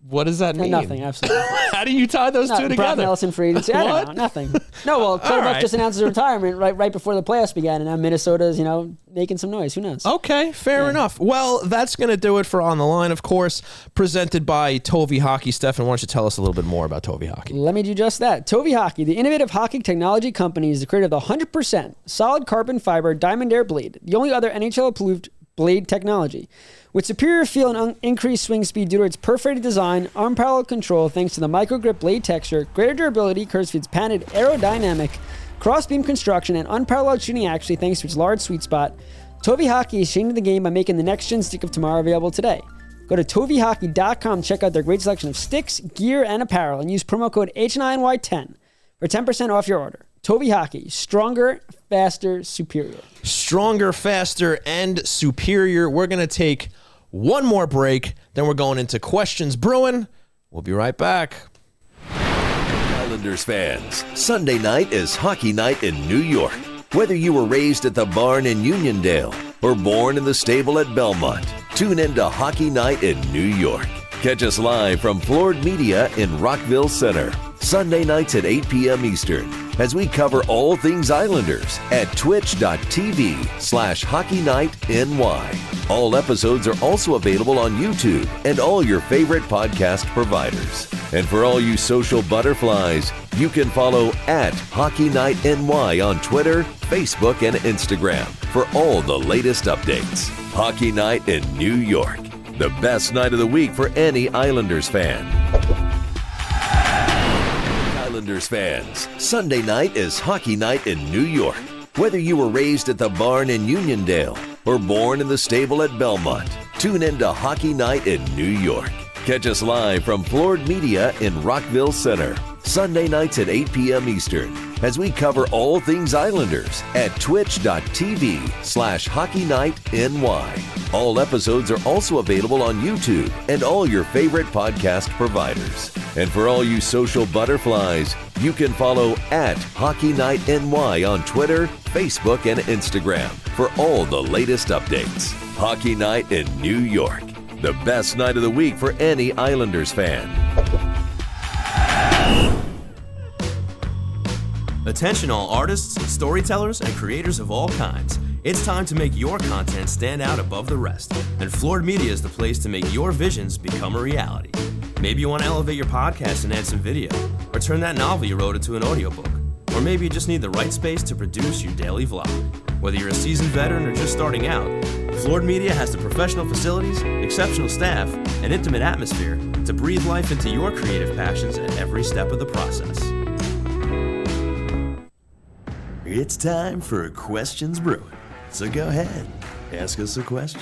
What does that mean? Nothing, absolutely. How do you tie those two Brock together? Nelson free agency. I don't know, nothing. No, well, Clutterbuck just announced his retirement right before the playoffs began, and now Minnesota's, making some noise. Who knows? Okay, fair enough. Well, that's going to do it for On the Line, of course, presented by Tovi Hockey. Stefen, why don't you tell us a little bit more about Tovi Hockey? Let me do just that. Tovi Hockey, the innovative hockey technology company, is the creator of the 100% solid carbon fiber Diamond Air blade, the only other NHL-approved blade technology. With superior feel and increased swing speed due to its perforated design, unparalleled control thanks to the micro-grip blade texture, greater durability, Kurzweil's patented aerodynamic cross-beam construction, and unparalleled shooting accuracy thanks to its large sweet spot, Tovi Hockey is changing the game by making the next-gen stick of tomorrow available today. Go to tovihockey.com to check out their great selection of sticks, gear, and apparel, and use promo code HNiNY10 for 10% off your order. Tovi Hockey, stronger, faster, superior. Stronger, faster, and superior. We're going to take one more break, then we're going into Questions Brewing. We'll be right back. Islanders fans, Sunday night is hockey night in New York. Whether you were raised at the barn in Uniondale or born in the stable at Belmont, tune in to Hockey Night in New York. Catch us live from Floored Media in Rockville Center, Sunday nights at 8 p.m. Eastern, as we cover all things Islanders at twitch.tv/HockeyNightNY. All episodes are also available on YouTube and all your favorite podcast providers. And for all you social butterflies, you can follow at HockeyNightNY on Twitter, Facebook, and Instagram for all the latest updates. Hockey Night in New York, the best night of the week for any Islanders fan. Islanders fans, Sunday night is hockey night in New York. Whether you were raised at the barn in Uniondale or born in the stable at Belmont, tune in to Hockey Night in New York. Catch us live from Floored Media in Rockville Center, Sunday nights at 8 p.m. Eastern, as we cover all things Islanders at twitch.tv/HockeyNightNY. All episodes are also available on YouTube and all your favorite podcast providers. And for all you social butterflies, you can follow at HockeyNightNY on Twitter, Facebook, and Instagram for all the latest updates. Hockey Night in New York, the best night of the week for any Islanders fan. Attention all artists, storytellers, and creators of all kinds. It's time to make your content stand out above the rest. And Floored Media is the place to make your visions become a reality. Maybe you want to elevate your podcast and add some video, or turn that novel you wrote into an audiobook. Or maybe you just need the right space to produce your daily vlog. Whether you're a seasoned veteran or just starting out, Floored Media has the professional facilities, exceptional staff, and intimate atmosphere to breathe life into your creative passions at every step of the process. It's time for Questions Brewing. So go ahead, ask us a question.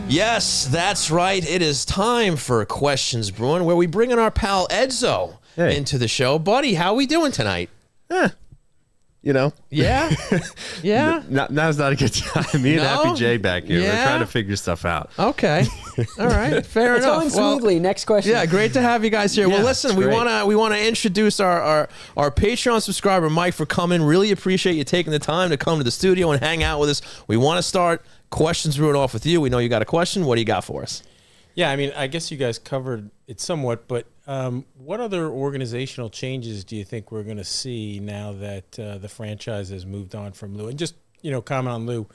Yes, that's right. It is time for Questions Brewing, where we bring in our pal Edzo into the show. Buddy, how we doing tonight? Yeah? Yeah? Now's not a good time. Me and Happy J back here. Yeah? We're trying to figure stuff out. Okay. All right. Fair It's enough. going smoothly. Next question. Yeah, great to have you guys here. Well, Yeah, listen, it's we great. want to introduce our Patreon subscriber Mike for coming. Really appreciate you taking the time to come to the studio and hang out with us. We want to start Questions Brewing off with you. We know you got a question. What do you got for us? Yeah, I mean, I guess you guys covered it somewhat, but what other organizational changes do you think we're going to see now that the franchise has moved on from Lou? And just, comment on Lou.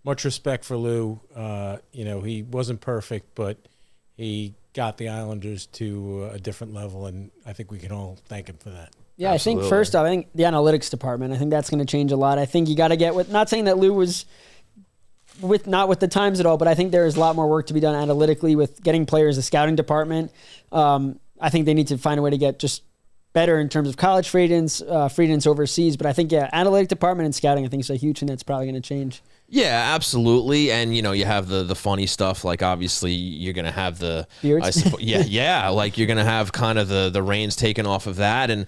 Much respect for Lou. He wasn't perfect, but he got the Islanders to a different level, and I think we can all thank him for that. Yeah, Absolutely. I think first off, I think the analytics department, I think that's going to change a lot. I think you got to get with, not saying that Lou was not with the times at all, but I think there is a lot more work to be done analytically with getting players, the scouting department. I think they need to find a way to get just better in terms of college free agents overseas. But I think, analytic department and scouting, I think is a huge thing that's probably going to change. Yeah, absolutely. And, you have the funny stuff, like obviously you're going to have the Beards? like you're going to have kind of the reins taken off of that. And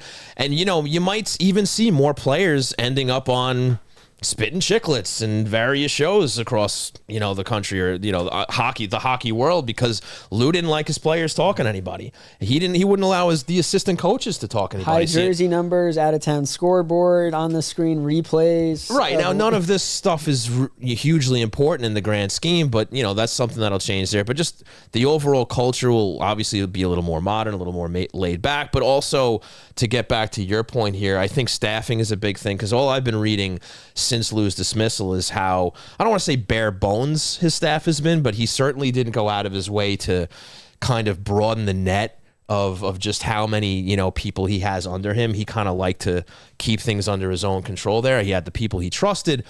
you might even see more players ending up on spitting chiclets in various shows across, the country or, the hockey world, because Lou didn't like his players talking to anybody. He wouldn't allow the assistant coaches to talk to anybody. High jersey numbers, out of town scoreboard, on the screen replays. Right. Now, none of this stuff is hugely important in the grand scheme, but, that's something that'll change there. But just the overall culture will obviously be a little more modern, a little more laid back. But also, to get back to your point here, I think staffing is a big thing, because all I've been reading since Lou's dismissal is how, I don't want to say bare bones his staff has been, but he certainly didn't go out of his way to kind of broaden the net of just how many, people he has under him. He kind of liked to keep things under his own control there. He had the people he trusted,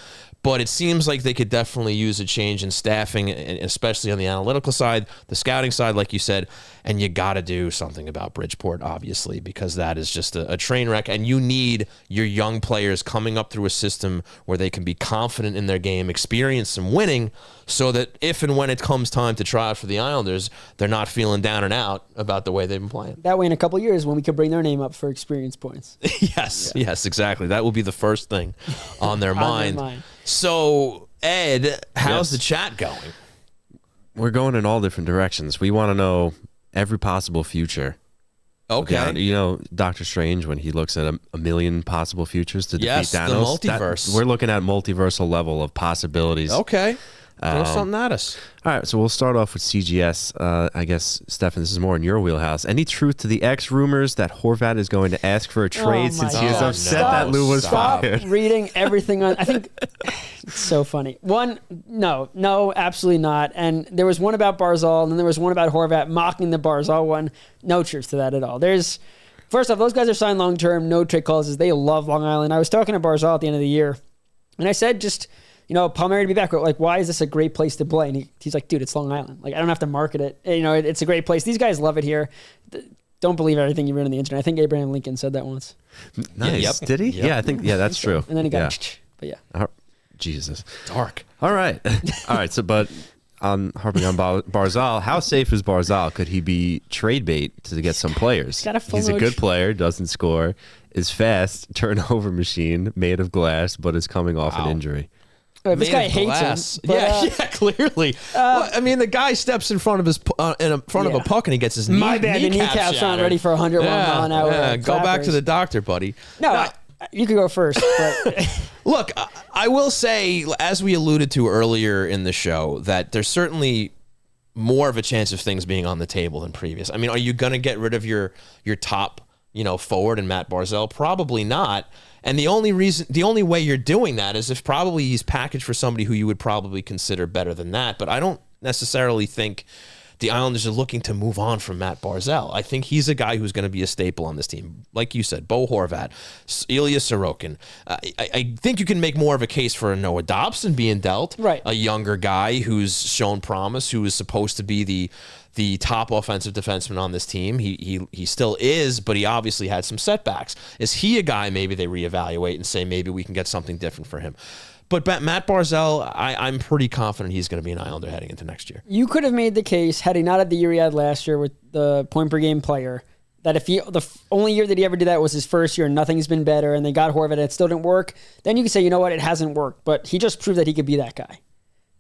but it seems like they could definitely use a change in staffing, and especially on the analytical side, the scouting side, like you said, and you got to do something about Bridgeport, obviously, because that is just a train wreck, and you need your young players coming up through a system where they can be confident in their game, experience some winning, so that if and when it comes time to try out for the Islanders, they're not feeling down and out about the way they've been playing. That way, in a couple of years, when we could bring their name up for experience points. Yes, exactly. That will be the first thing on their mind. So, Ed, how's the chat going? We're going in all different directions. We want to know every possible future. Okay. Doctor Strange, when he looks at a million possible futures to defeat Thanos. The multiverse. We're looking at multiversal level of possibilities. Okay. Throw something at us. All right, so we'll start off with CGS. I guess, Stefen, this is more in your wheelhouse. Any truth to the X rumors that Horvat is going to ask for a trade since he is upset that Lou was fired? Stop reading everything on. I think it's so funny. One, no, absolutely not. And there was one about Barzal, and then there was one about Horvat mocking the Barzal one. No truth to that at all. First off, those guys are signed long term, no trade clauses. They love Long Island. I was talking to Barzal at the end of the year, and I said just, Palmieri to be back. Like, why is this a great place to play? And he's like, dude, it's Long Island. Like, I don't have to market it. It's a great place. These guys love it here. Don't believe everything you read on the internet. I think Abraham Lincoln said that once. Nice. Did he? Yep. Yeah, I think, that's true. And then he got, but yeah. Jesus. Dark. All right. All right. So, but harping on Barzal, how safe is Barzal? Could he be trade bait to get some players? He's a good player, doesn't score, is fast, turnover machine, made of glass, but is coming off an injury. This guy hates him. But, clearly. The guy steps in front of a puck and he gets his My bad, the kneecaps aren't ready for 101 mile an hour. Yeah, go back to the doctor, buddy. No, you could go first. But look, I will say, as we alluded to earlier in the show, that there's certainly more of a chance of things being on the table than previous. I mean, are you going to get rid of your top, forward and Matt Barzal? Probably not. And the only way you're doing that is if probably he's packaged for somebody who you would probably consider better than that. But I don't necessarily think the Islanders are looking to move on from Matt Barzal. I think he's a guy who's going to be a staple on this team. Like you said, Bo Horvat, Ilya Sorokin. I think you can make more of a case for Noah Dobson being dealt. Right. A younger guy who's shown promise, who is supposed to be the top offensive defenseman on this team. He still is, but he obviously had some setbacks. Is he a guy maybe they reevaluate and say maybe we can get something different for him? But Matt Barzal, I'm pretty confident he's going to be an Islander heading into next year. You could have made the case, had he not had the year he had last year with the point per game player, that if the only year that he ever did that was his first year and nothing's been better and they got Horvat and it still didn't work, then you could say, you know what, it hasn't worked. But he just proved that he could be that guy.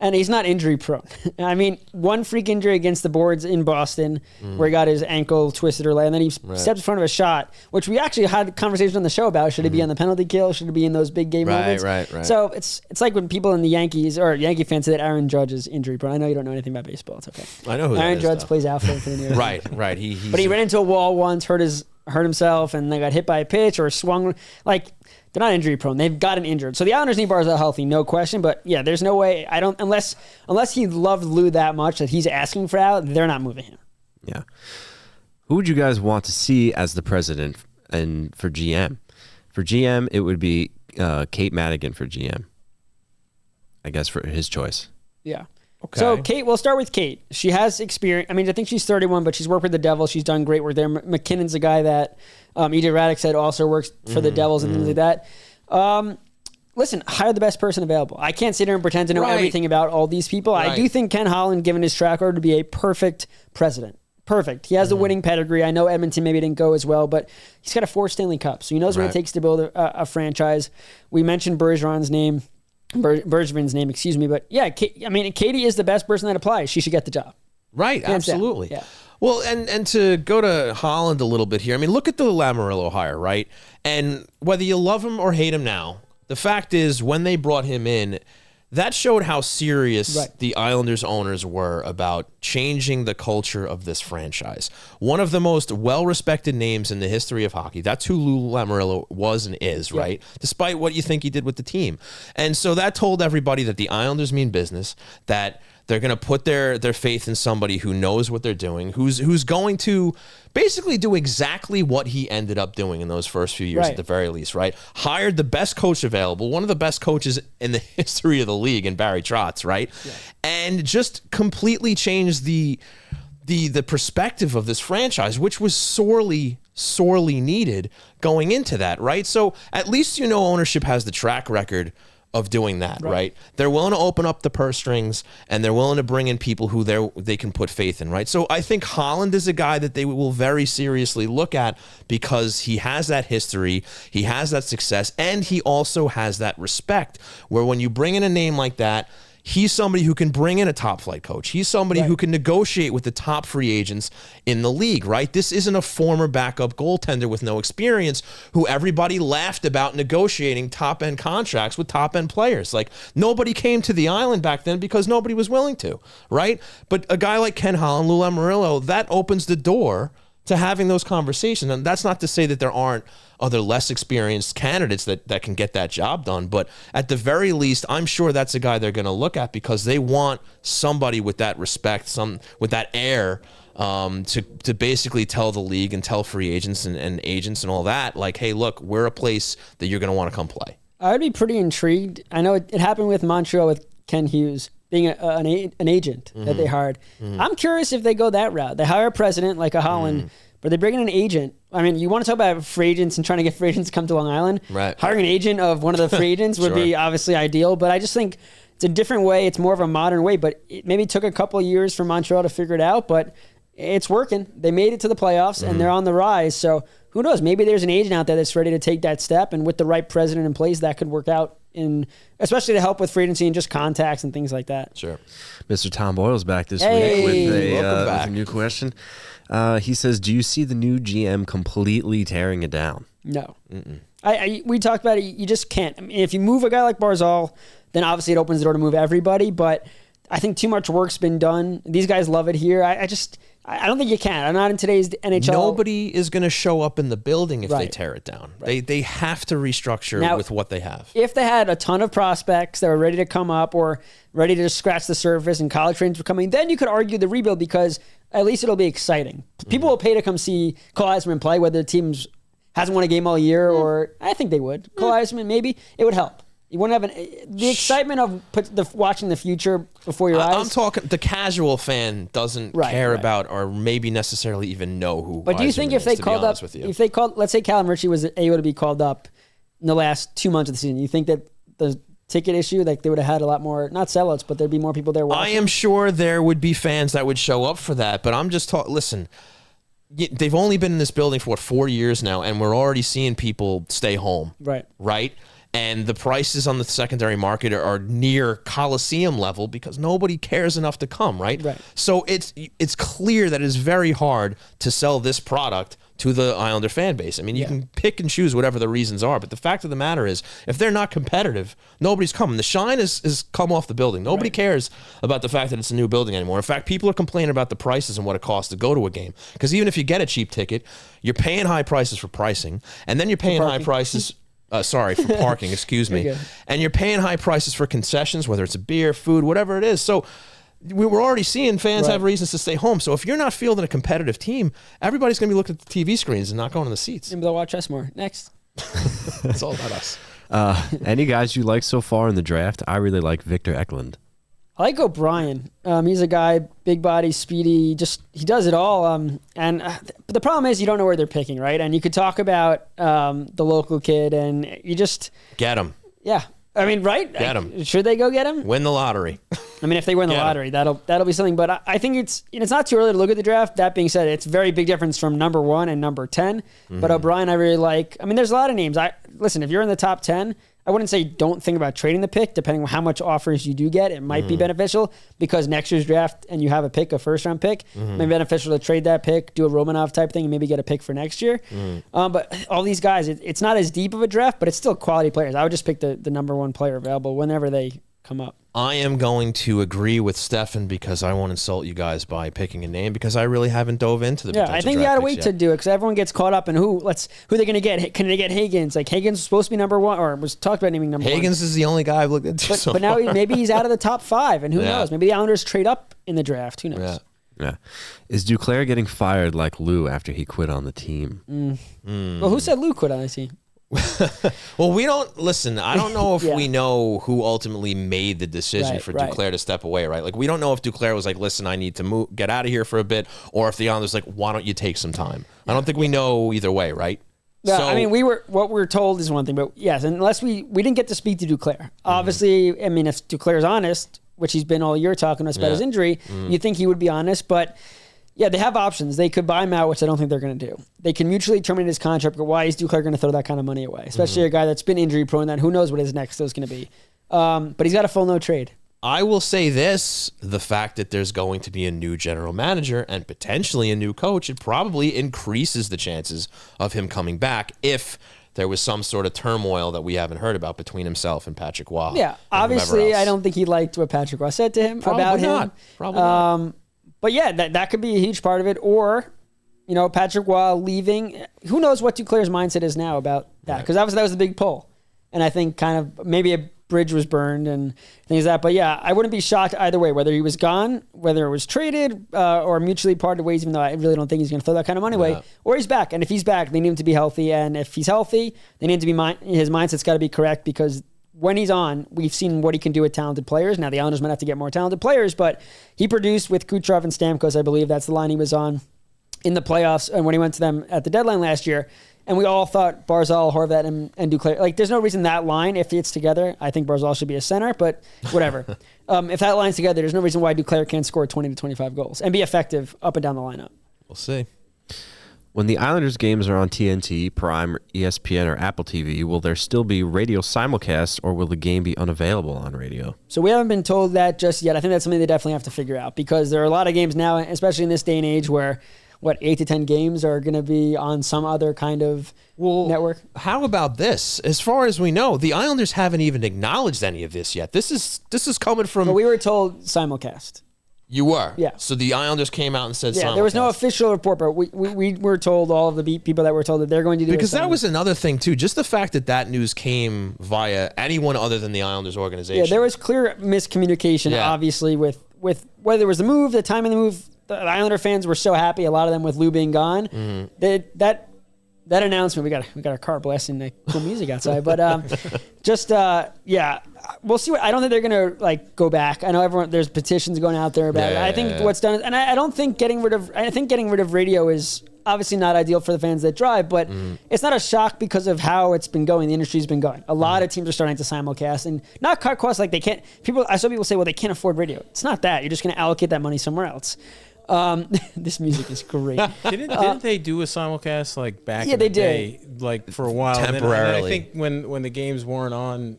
And he's not injury prone. I mean, one freak injury against the boards in Boston where he got his ankle twisted or leg, and then he steps in front of a shot, which we actually had a conversation on the show about. Should he be on the penalty kill? Should he be in those big game moments? Right. So it's like when people in the Yankees or Yankee fans say that Aaron Judge is injury prone. I know you don't know anything about baseball. It's okay. I know who Aaron that is, Judge though. plays outfield for the New York. Right. But he ran into a wall once, hurt himself, and they got hit by a pitch or swung. Like, they're not injury prone. They've gotten injured. So the Islanders need Barzal healthy, no question. But yeah, there's no way. Unless he loved Lou that much that he's asking for out, they're not moving him. Yeah. Who would you guys want to see as the president and for GM? For GM, it would be Kate Madigan for GM. I guess for his choice. Yeah. Okay. So Kate, we'll start with Kate. She has experience. I mean, I think she's 31, but she's worked with the Devils. She's done great work there. McKinnon's a guy that EJ Hradek said also works for the Devils and things like that. Listen, hire the best person available. I can't sit here and pretend to know everything about all these people. I do think Ken Holland, given his track record, to be a perfect president. Perfect. He has the winning pedigree. I know Edmonton maybe didn't go as well, but he's got 4 Stanley Cups, so he knows what it takes to build a franchise. We mentioned Bergeron's name. Bergevin's name, excuse me. But yeah, I mean, Katie is the best person that applies. She should get the job. Right, absolutely. Yeah. Well, and to go to Holland a little bit here, I mean, look at the Lamoriello hire, right? And whether you love him or hate him now, the fact is when they brought him in, that showed how serious the Islanders owners were about changing the culture of this franchise. One of the most well-respected names in the history of hockey. That's who Lou Lamoriello was and is, right? Despite what you think he did with the team. And so that told everybody that the Islanders mean business, that they're going to put their faith in somebody who knows what they're doing, who's going to basically do exactly what he ended up doing in those first few years at the very least, right? Hired the best coach available, one of the best coaches in the history of the league in Barry Trotz, right? Yeah. And just completely changed the perspective of this franchise, which was sorely needed going into that, right? So at least ownership has the track record of doing that, right? They're willing to open up the purse strings, and they're willing to bring in people who they can put faith in, right? So I think Holland is a guy that they will very seriously look at because he has that history, he has that success, and he also has that respect where when you bring in a name like that, he's somebody who can bring in a top flight coach. He's somebody who can negotiate with the top free agents in the league, right? This isn't a former backup goaltender with no experience who everybody laughed about negotiating top-end contracts with top-end players. Like, nobody came to the island back then because nobody was willing to, right? But a guy like Ken Holland, Lou Lamoriello, that opens the door to having those conversations. And that's not to say that there aren't other less experienced candidates that can get that job done. But at the very least, I'm sure that's a guy they're going to look at because they want somebody with that respect, with that air, to basically tell the league and tell free agents and agents and all that, like, hey, look, we're a place that you're going to want to come play. I would be pretty intrigued. I know it happened with Montreal with Ken Hughes being an agent that they hired. I'm curious if they go that route. They hire a president like a Holland, but they bring in an agent. I mean, you want to talk about free agents and trying to get free agents to come to Long Island. Right. Hiring an agent of one of the free agents would be obviously ideal, but I just think it's a different way. It's more of a modern way, but it maybe took a couple of years for Montreal to figure it out, but it's working. They made it to the playoffs, and they're on the rise. So who knows? Maybe there's an agent out there that's ready to take that step, and with the right president in place, that could work out, especially to help with free agency and just contacts and things like that. Sure. Mr. Tom Boyle's back this week with a new question. He says, do you see the new GM completely tearing it down? No. We talked about it. You just can't. I mean, if you move a guy like Barzal, then obviously it opens the door to move everybody, but I think too much work's been done. These guys love it here. I don't think you can. I'm not in today's NHL. Nobody is going to show up in the building if they tear it down. They have to restructure with what they have. If they had a ton of prospects that were ready to come up or ready to just scratch the surface and college trainers were coming, then you could argue the rebuild because at least it'll be exciting. People will pay to come see Cole Eisman play, whether the team hasn't won a game all year or I think they would. Cole Eisman, maybe. It would help. You wouldn't have the excitement of watching the future before your eyes. I'm talking the casual fan doesn't care about or maybe necessarily even know who. But do you think if they called up, let's say Callum Ritchie was able to be called up in the last 2 months of the season, you think that the ticket issue, like they would have had a lot more, not sellouts, but there'd be more people there watching? I am sure there would be fans that would show up for that, but I'm just talking. Listen. They've only been in this building for 4 years now, and we're already seeing people stay home. Right? And the prices on the secondary market are near Coliseum level because nobody cares enough to come, right? So it's clear that it's very hard to sell this product to the Islander fan base. I mean, you can pick and choose whatever the reasons are, but the fact of the matter is, if they're not competitive, nobody's coming. The shine is come off the building. Nobody cares about the fact that it's a new building anymore. In fact, people are complaining about the prices and what it costs to go to a game. Because even if you get a cheap ticket, you're paying high prices for pricing, and then you're paying high prices... for parking, excuse me. And you're paying high prices for concessions, whether it's a beer, food, whatever it is. So we were already seeing fans have reasons to stay home. So if you're not fielding a competitive team, everybody's going to be looking at the TV screens and not going to the seats. Maybe they'll watch us more. Next. It's all about us. Any guys you like so far in the draft? I really like Victor Eklund. I like O'Brien. He's a guy, big body, speedy. He does it all. But the problem is you don't know where they're picking, right? And you could talk about the local kid, and you just get him. Yeah, I mean, right? Get him. Should they go get him? Win the lottery. I mean, if they win the lottery, that'll be something. But I think it's not too early to look at the draft. That being said, it's a very big difference from number 1 and number 10. But O'Brien, I really like. I mean, there's a lot of names. Listen, if you're in the top 10, I wouldn't say don't think about trading the pick. Depending on how much offers you do get, it might be beneficial because next year's draft and you have a pick, a first-round pick, it may be beneficial to trade that pick, do a Romanov type thing, and maybe get a pick for next year. But all these guys, it's not as deep of a draft, but it's still quality players. I would just pick the number one player available whenever they come up. I am going to agree with Stefen because I won't insult you guys by picking a name because I really haven't dove into the potential I think you draft got to picks wait yet. to do it because everyone gets caught up in who they're going to get. Can they get Higgins? Like Higgins was supposed to be number one or was talked about naming number one. Higgins is the only guy I've looked into so But now far. maybe he's out of the top 5 and who knows? Maybe the Islanders trade up in the draft. Who knows? Yeah. Is Duclair getting fired like Lou after he quit on the team? Well, who said Lou quit on the team? Well, we don't listen. I don't know if we know who ultimately made the decision for Duclair to step away, right? Like, we don't know if Duclair was like, listen, I need to get out of here for a bit, or if the Islanders like, why don't you take some time? I don't think we know either way, right? Yeah, so, I mean, what we're told is one thing, but yes, unless we didn't get to speak to Duclair. Obviously, I mean, if Duclair's honest, which he's been all year talking to us about his injury, you'd think he would be honest, but yeah, they have options. They could buy him out, which I don't think they're going to do. They can mutually terminate his contract, but why is Duclair going to throw that kind of money away? Especially a guy that's been injury prone, that who knows what his next is going to be. But he's got a full no trade. I will say this, the fact that there's going to be a new general manager and potentially a new coach, it probably increases the chances of him coming back if there was some sort of turmoil that we haven't heard about between himself and Patrick Waugh. Yeah, obviously, I don't think he liked what Patrick Waugh said to him about him. Probably not. But yeah, that could be a huge part of it. Or, Patrick Waugh leaving. Who knows what Duclair's mindset is now about that? Because obviously that was the big pull. And I think kind of maybe a bridge was burned and things like that. But yeah, I wouldn't be shocked either way, whether he was gone, whether it was traded or mutually parted ways, even though I really don't think he's going to throw that kind of money away, or he's back. And if he's back, they need him to be healthy. And if he's healthy, they need to be his mindset's got to be correct because when he's on, we've seen what he can do with talented players. Now, the Islanders might have to get more talented players, but he produced with Kucherov and Stamkos, I believe. That's the line he was on in the playoffs and when he went to them at the deadline last year. And we all thought Barzal, Horvat, and Duclair. Like, there's no reason that line, if it's together, I think Barzal should be a center, but whatever. If that line's together, there's no reason why Duclair can't score 20 to 25 goals and be effective up and down the lineup. We'll see. When the Islanders games are on TNT, Prime, ESPN, or Apple TV, will there still be radio simulcast or will the game be unavailable on radio? So we haven't been told that just yet. I think that's something they definitely have to figure out because there are a lot of games now, especially in this day and age where 8 to 10 games are going to be on some other kind of network. How about this? As far as we know, the Islanders haven't even acknowledged any of this yet. This is coming from... But we were told simulcast. You were? Yeah. So the Islanders came out and said simulcast. There was no official report, but we were told, all of the people that were told that they're going to do it. Because that was another thing, too. Just the fact that news came via anyone other than the Islanders organization. Yeah, there was clear miscommunication, obviously, with whether it was the move, the timing of the move. The Islander fans were so happy, a lot of them with Lou being gone. That announcement, we got our car blasting the cool music outside, but we'll see. I don't think they're gonna go back. I know there's petitions going out there about it. I think what's done, and I don't think getting rid of radio is obviously not ideal for the fans that drive, but it's not a shock because of how it's been going. The industry's been going. A lot of teams are starting to simulcast and not cut costs like they can't. I saw people say, well, they can't afford radio. It's not that. You're just going to allocate that money somewhere else. This music is great. Didn't they do a simulcast back in the day, for a while? Temporarily. And then I think when the games weren't on,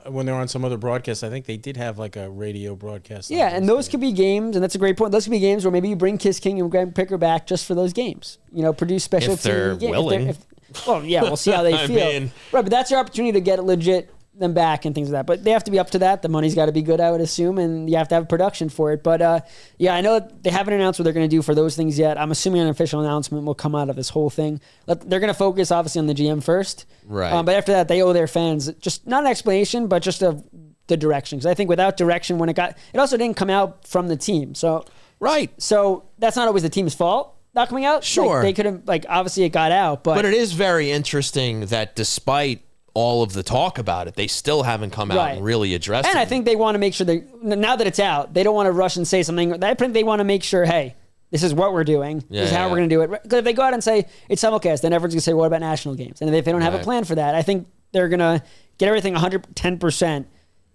when they were on some other broadcast, I think they did have a radio broadcast. Yeah, and those could be games, and that's a great point. Those could be games where maybe you bring Kiss King and Graham Picker back just for those games. Produce special if they're games. willing. Well, yeah, we'll see how they feel. Right, but that's your opportunity to get legit them back and things like that. But they have to be up to that. The money's got to be good, I would assume, and you have to have production for it. But I know they haven't announced what they're going to do for those things yet. I'm assuming an official announcement will come out of this whole thing. They're going to focus, obviously, on the GM first. Right. But after that, they owe their fans just not an explanation, but just the direction. Because I think without direction, it also didn't come out from the team. So right. So that's not always the team's fault. Not coming out. Sure. They could have obviously it got out, but it is very interesting that despite all of the talk about it, they still haven't come out and really addressed it. And I think they want to make sure now that it's out, they don't want to rush and say something. I think they want to make sure, hey, this is what we're doing. This is how we're going to do it. Because if they go out and say it's simulcast, then everyone's going to say, what about national games? And if they don't have a plan for that, I think they're going to get everything 110%.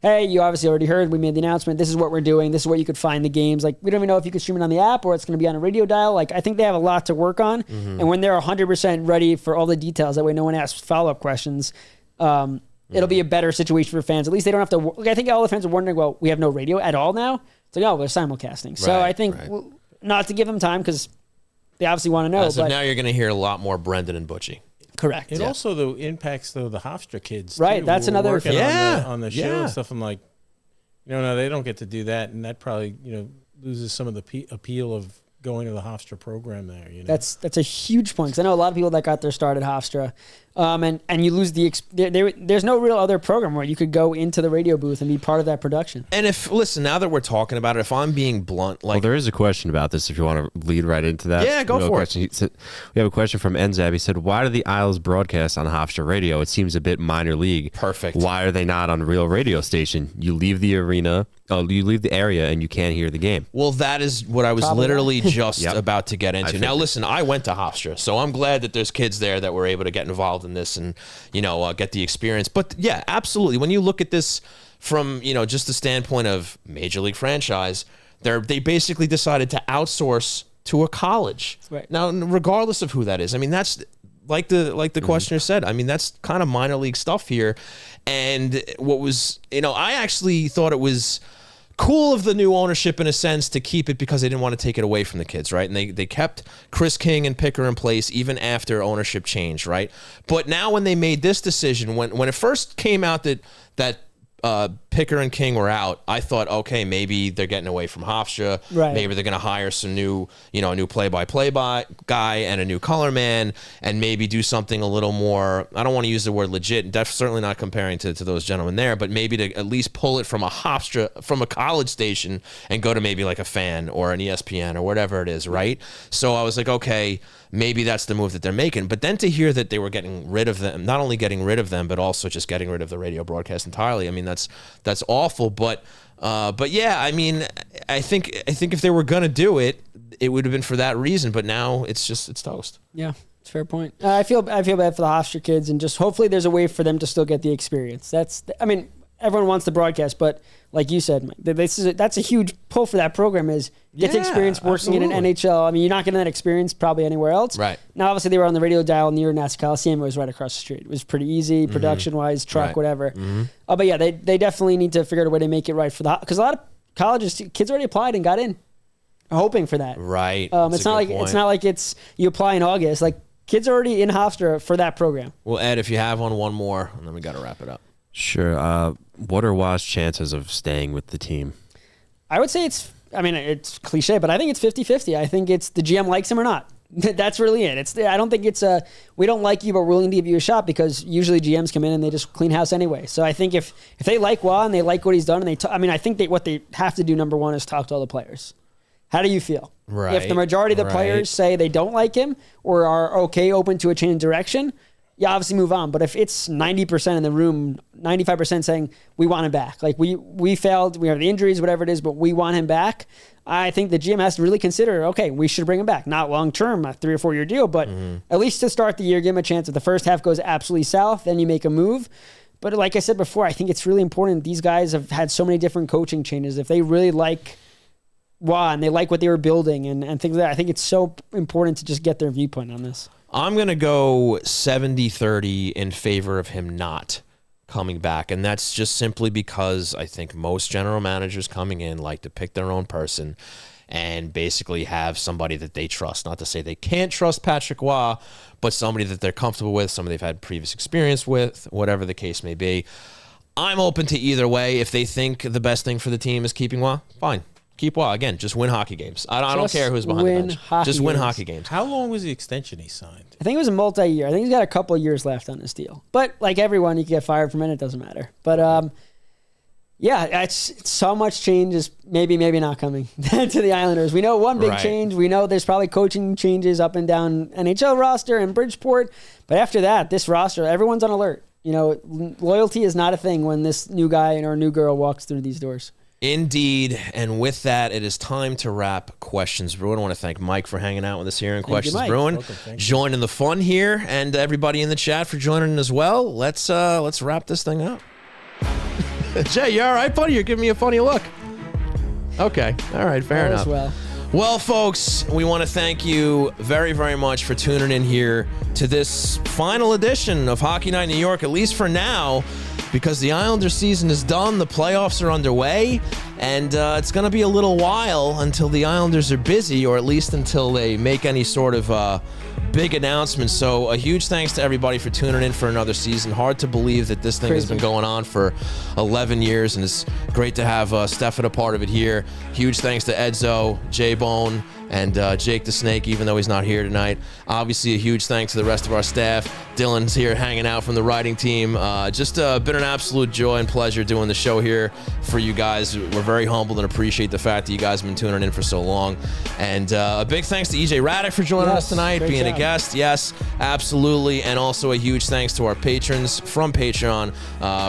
Hey, you obviously already heard. We made the announcement. This is what we're doing. This is where you could find the games. We don't even know if you could stream it on the app or it's going to be on a radio dial. I think they have a lot to work on. And when they're 100% ready for all the details, that way no one asks follow-up questions, it'll be a better situation for fans. At least they don't have to. I think all the fans are wondering, well, we have no radio at all now. It's like, oh, we're simulcasting. So I think not to give them time because they obviously want to know. So but now you're going to hear a lot more Brendan and Butchie. Correct. It also though impacts the Hofstra kids. Right. Too, That's another working thing. on the show and stuff. I'm like, no, they don't get to do that, and that probably loses some of the appeal of going to the Hofstra program there. That's a huge point because I know a lot of people that got their start at Hofstra, and you lose there's no real other program where you could go into the radio booth and be part of that production. And listen, now that we're talking about it, if I'm being blunt, well, there is a question about this. If you want to lead right into that, yeah, go for it. We have a question from Enzab. He said, "Why do the Isles broadcast on Hofstra Radio? It seems a bit minor league. Perfect. Why are they not on a real radio station? You leave the arena." You leave the area and you can't hear the game. Well, that is what I was literally just about to get into. Now, listen, I went to Hofstra, so I'm glad that there's kids there that were able to get involved in this and, get the experience. But, yeah, absolutely. When you look at this from, just the standpoint of Major League franchise, they basically decided to outsource to a college. Right. Now, regardless of who that is, I mean, that's like the questioner said. I mean, that's kind of minor league stuff here. And what was, I actually thought it was cool of the new ownership in a sense to keep it because they didn't want to take it away from the kids, right? And they kept Chris King and Picker in place even after ownership changed, right? But now when they made this decision, when it first came out that Picker and King were out, I thought, okay, maybe they're getting away from Hofstra. Right. Maybe they're going to hire some new, a new play-by-play guy and a new color man, and maybe do something a little more. I don't want to use the word legit. Certainly not comparing to those gentlemen there, but maybe to at least pull it from a college station and go to maybe like a Fan or an ESPN or whatever it is, right? So I was like, okay, maybe that's the move that they're making. But then to hear that they were getting rid of them, not only getting rid of them, but also just getting rid of the radio broadcast entirely. I mean, that's awful. But yeah, I mean, I think if they were gonna do it, it would have been for that reason. But now it's toast. Yeah, it's a fair point. I feel bad for the Hofstra kids, and just hopefully there's a way for them to still get the experience. Everyone wants the broadcast, but like you said, that's a huge pull for that program is get the experience working in an NHL. I mean, you're not getting that experience probably anywhere else. Right. Now, obviously, they were on the radio dial near NASA Coliseum. It was right across the street. It was pretty easy, production-wise, truck, whatever. Mm-hmm. But yeah, they definitely need to figure out a way to make it right for because a lot of colleges, kids already applied and got in, hoping for that. Right. It's not like you apply in August. Like kids are already in Hofstra for that program. Well, Ed, if you have one more, and then we got to wrap it up. Sure. What are Wa's chances of staying with the team? I would say it's cliche, but I think it's 50-50. I think it's the GM likes him or not. That's really it. I don't think it's we don't like you, but we're willing to give you a shot because usually GMs come in and they just clean house anyway. So I think if they like Wa and they like what he's done, and I think what they have to do, number one, is talk to all the players. How do you feel? Right. If the majority of the players say they don't like him or are open to a change of direction, you obviously move on. But if it's 90% in the room, 95% saying we want him back, like we failed, we have the injuries, whatever it is, but we want him back, I think the GM has to really consider, okay, we should bring him back. Not long-term, a 3 or 4 year deal, but at least to start the year, give him a chance. If the first half goes absolutely south, then you make a move. But like I said before, I think it's really important. These guys have had so many different coaching changes. If they really like Wa and they like what they were building and things like that, I think it's so important to just get their viewpoint on this. I'm going to go 70-30 in favor of him not coming back. And that's just simply because I think most general managers coming in like to pick their own person and basically have somebody that they trust. Not to say they can't trust Patrick Wa, but somebody that they're comfortable with, somebody they've had previous experience with, whatever the case may be. I'm open to either way. If they think the best thing for the team is keeping Wa, fine. Keep Wa. Again, just win hockey games. I don't care who's behind the bench. Just win hockey games. How long was the extension he signed? I think it was a multi-year. I think he's got a couple of years left on this deal. But like everyone, you can get fired from it. It doesn't matter. But yeah, it's so much change is maybe not coming to the Islanders. We know one big change. We know there's probably coaching changes up and down NHL roster and Bridgeport. But after that, this roster, everyone's on alert. Loyalty is not a thing when this new guy or new girl walks through these doors. Indeed. And with that, it is time to wrap Questions Brewing. I want to thank Mike for hanging out with us here in Questions Brewing. Joining the fun here, and everybody in the chat for joining as well. Let's wrap this thing up. Jay, you all right, buddy? You're giving me a funny look. Okay. All right. Fair enough. Well, folks, we want to thank you very, very much for tuning in here to this final edition of Hockey Night in New York, at least for now. because the Islanders season is done. The playoffs are underway, and it's going to be a little while until the Islanders are busy, or at least until they make any sort of big announcements. So a huge thanks to everybody for tuning in for another season. Hard to believe that this thing has been going on for 11 years, and it's great to have Stefen a part of it here. Huge thanks to Edzo, J-Bone, and Jake the Snake, even though he's not here tonight. Obviously, a huge thanks to the rest of our staff. Dylan's here hanging out from the writing team. Just been an absolute joy and pleasure doing the show here for you guys. We're very humbled and appreciate the fact that you guys have been tuning in for so long. And a big thanks to EJ Hradek for joining us tonight, being a guest. Yes, absolutely. And also a huge thanks to our patrons from Patreon,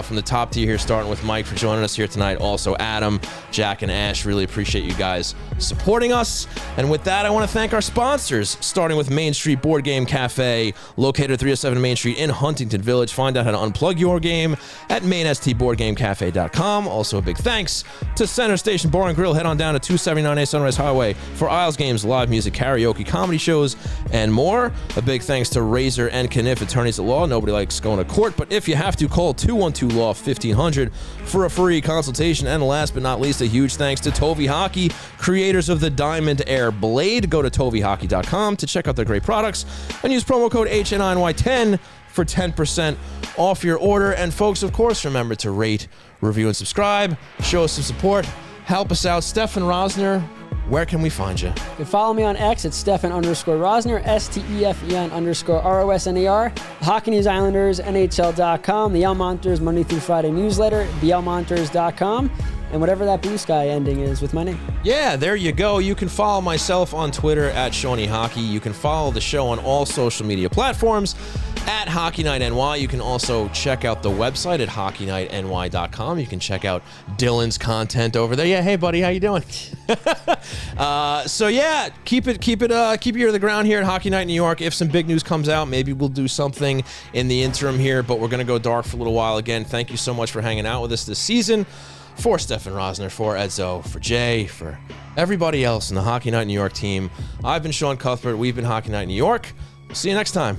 from the top tier here, starting with Mike for joining us here tonight. Also Adam, Jack, and Ash. Really appreciate you guys supporting us. And with that, I want to thank our sponsors, starting with Main Street Board Game Cafe, located at 307 Main Street in Huntington Village. Find out how to unplug your game at mainstboardgamecafe.com. Also, a big thanks to Center Station Bar and Grill. Head on down to 279A Sunrise Highway for Isles games, live music, karaoke, comedy shows, and more. A big thanks to Razor and Kniff, attorneys at law. Nobody likes going to court, but if you have to, call 212-LAW-1500 for a free consultation. And last but not least, a huge thanks to Tovi Hockey, creators of the Diamond Air Blade. Go to tovihockey.com to check out their great products and use promo code HNiNY10 for 10% off your order. And folks, of course, remember to rate, review, and subscribe. Show us some support. Help us out. Stefen Rosner, where can we find you? You can follow me on X at Stefen_Rosner, STEFEN_ROSNER. The Hockey News Islanders, NHL.com. The Elmonters Monday through Friday newsletter, theelmonters.com. And whatever that blue sky ending is with my name. Yeah, there you go. You can follow myself on Twitter at ShawneeHockey. You can follow the show on all social media platforms at HockeyNightNY. You can also check out the website at HockeyNightNY.com. You can check out Dylan's content over there. Yeah, hey buddy, how you doing? So yeah, keep your ear to the ground here at Hockey Night in New York. If some big news comes out, maybe we'll do something in the interim here, but we're going to go dark for a little while. Again, thank you so much for hanging out with us this season. For Stefen Rosner, for Edzo, for Jay, for everybody else in the Hockey Night in New York team, I've been Sean Cuthbert. We've been Hockey Night in New York. See you next time.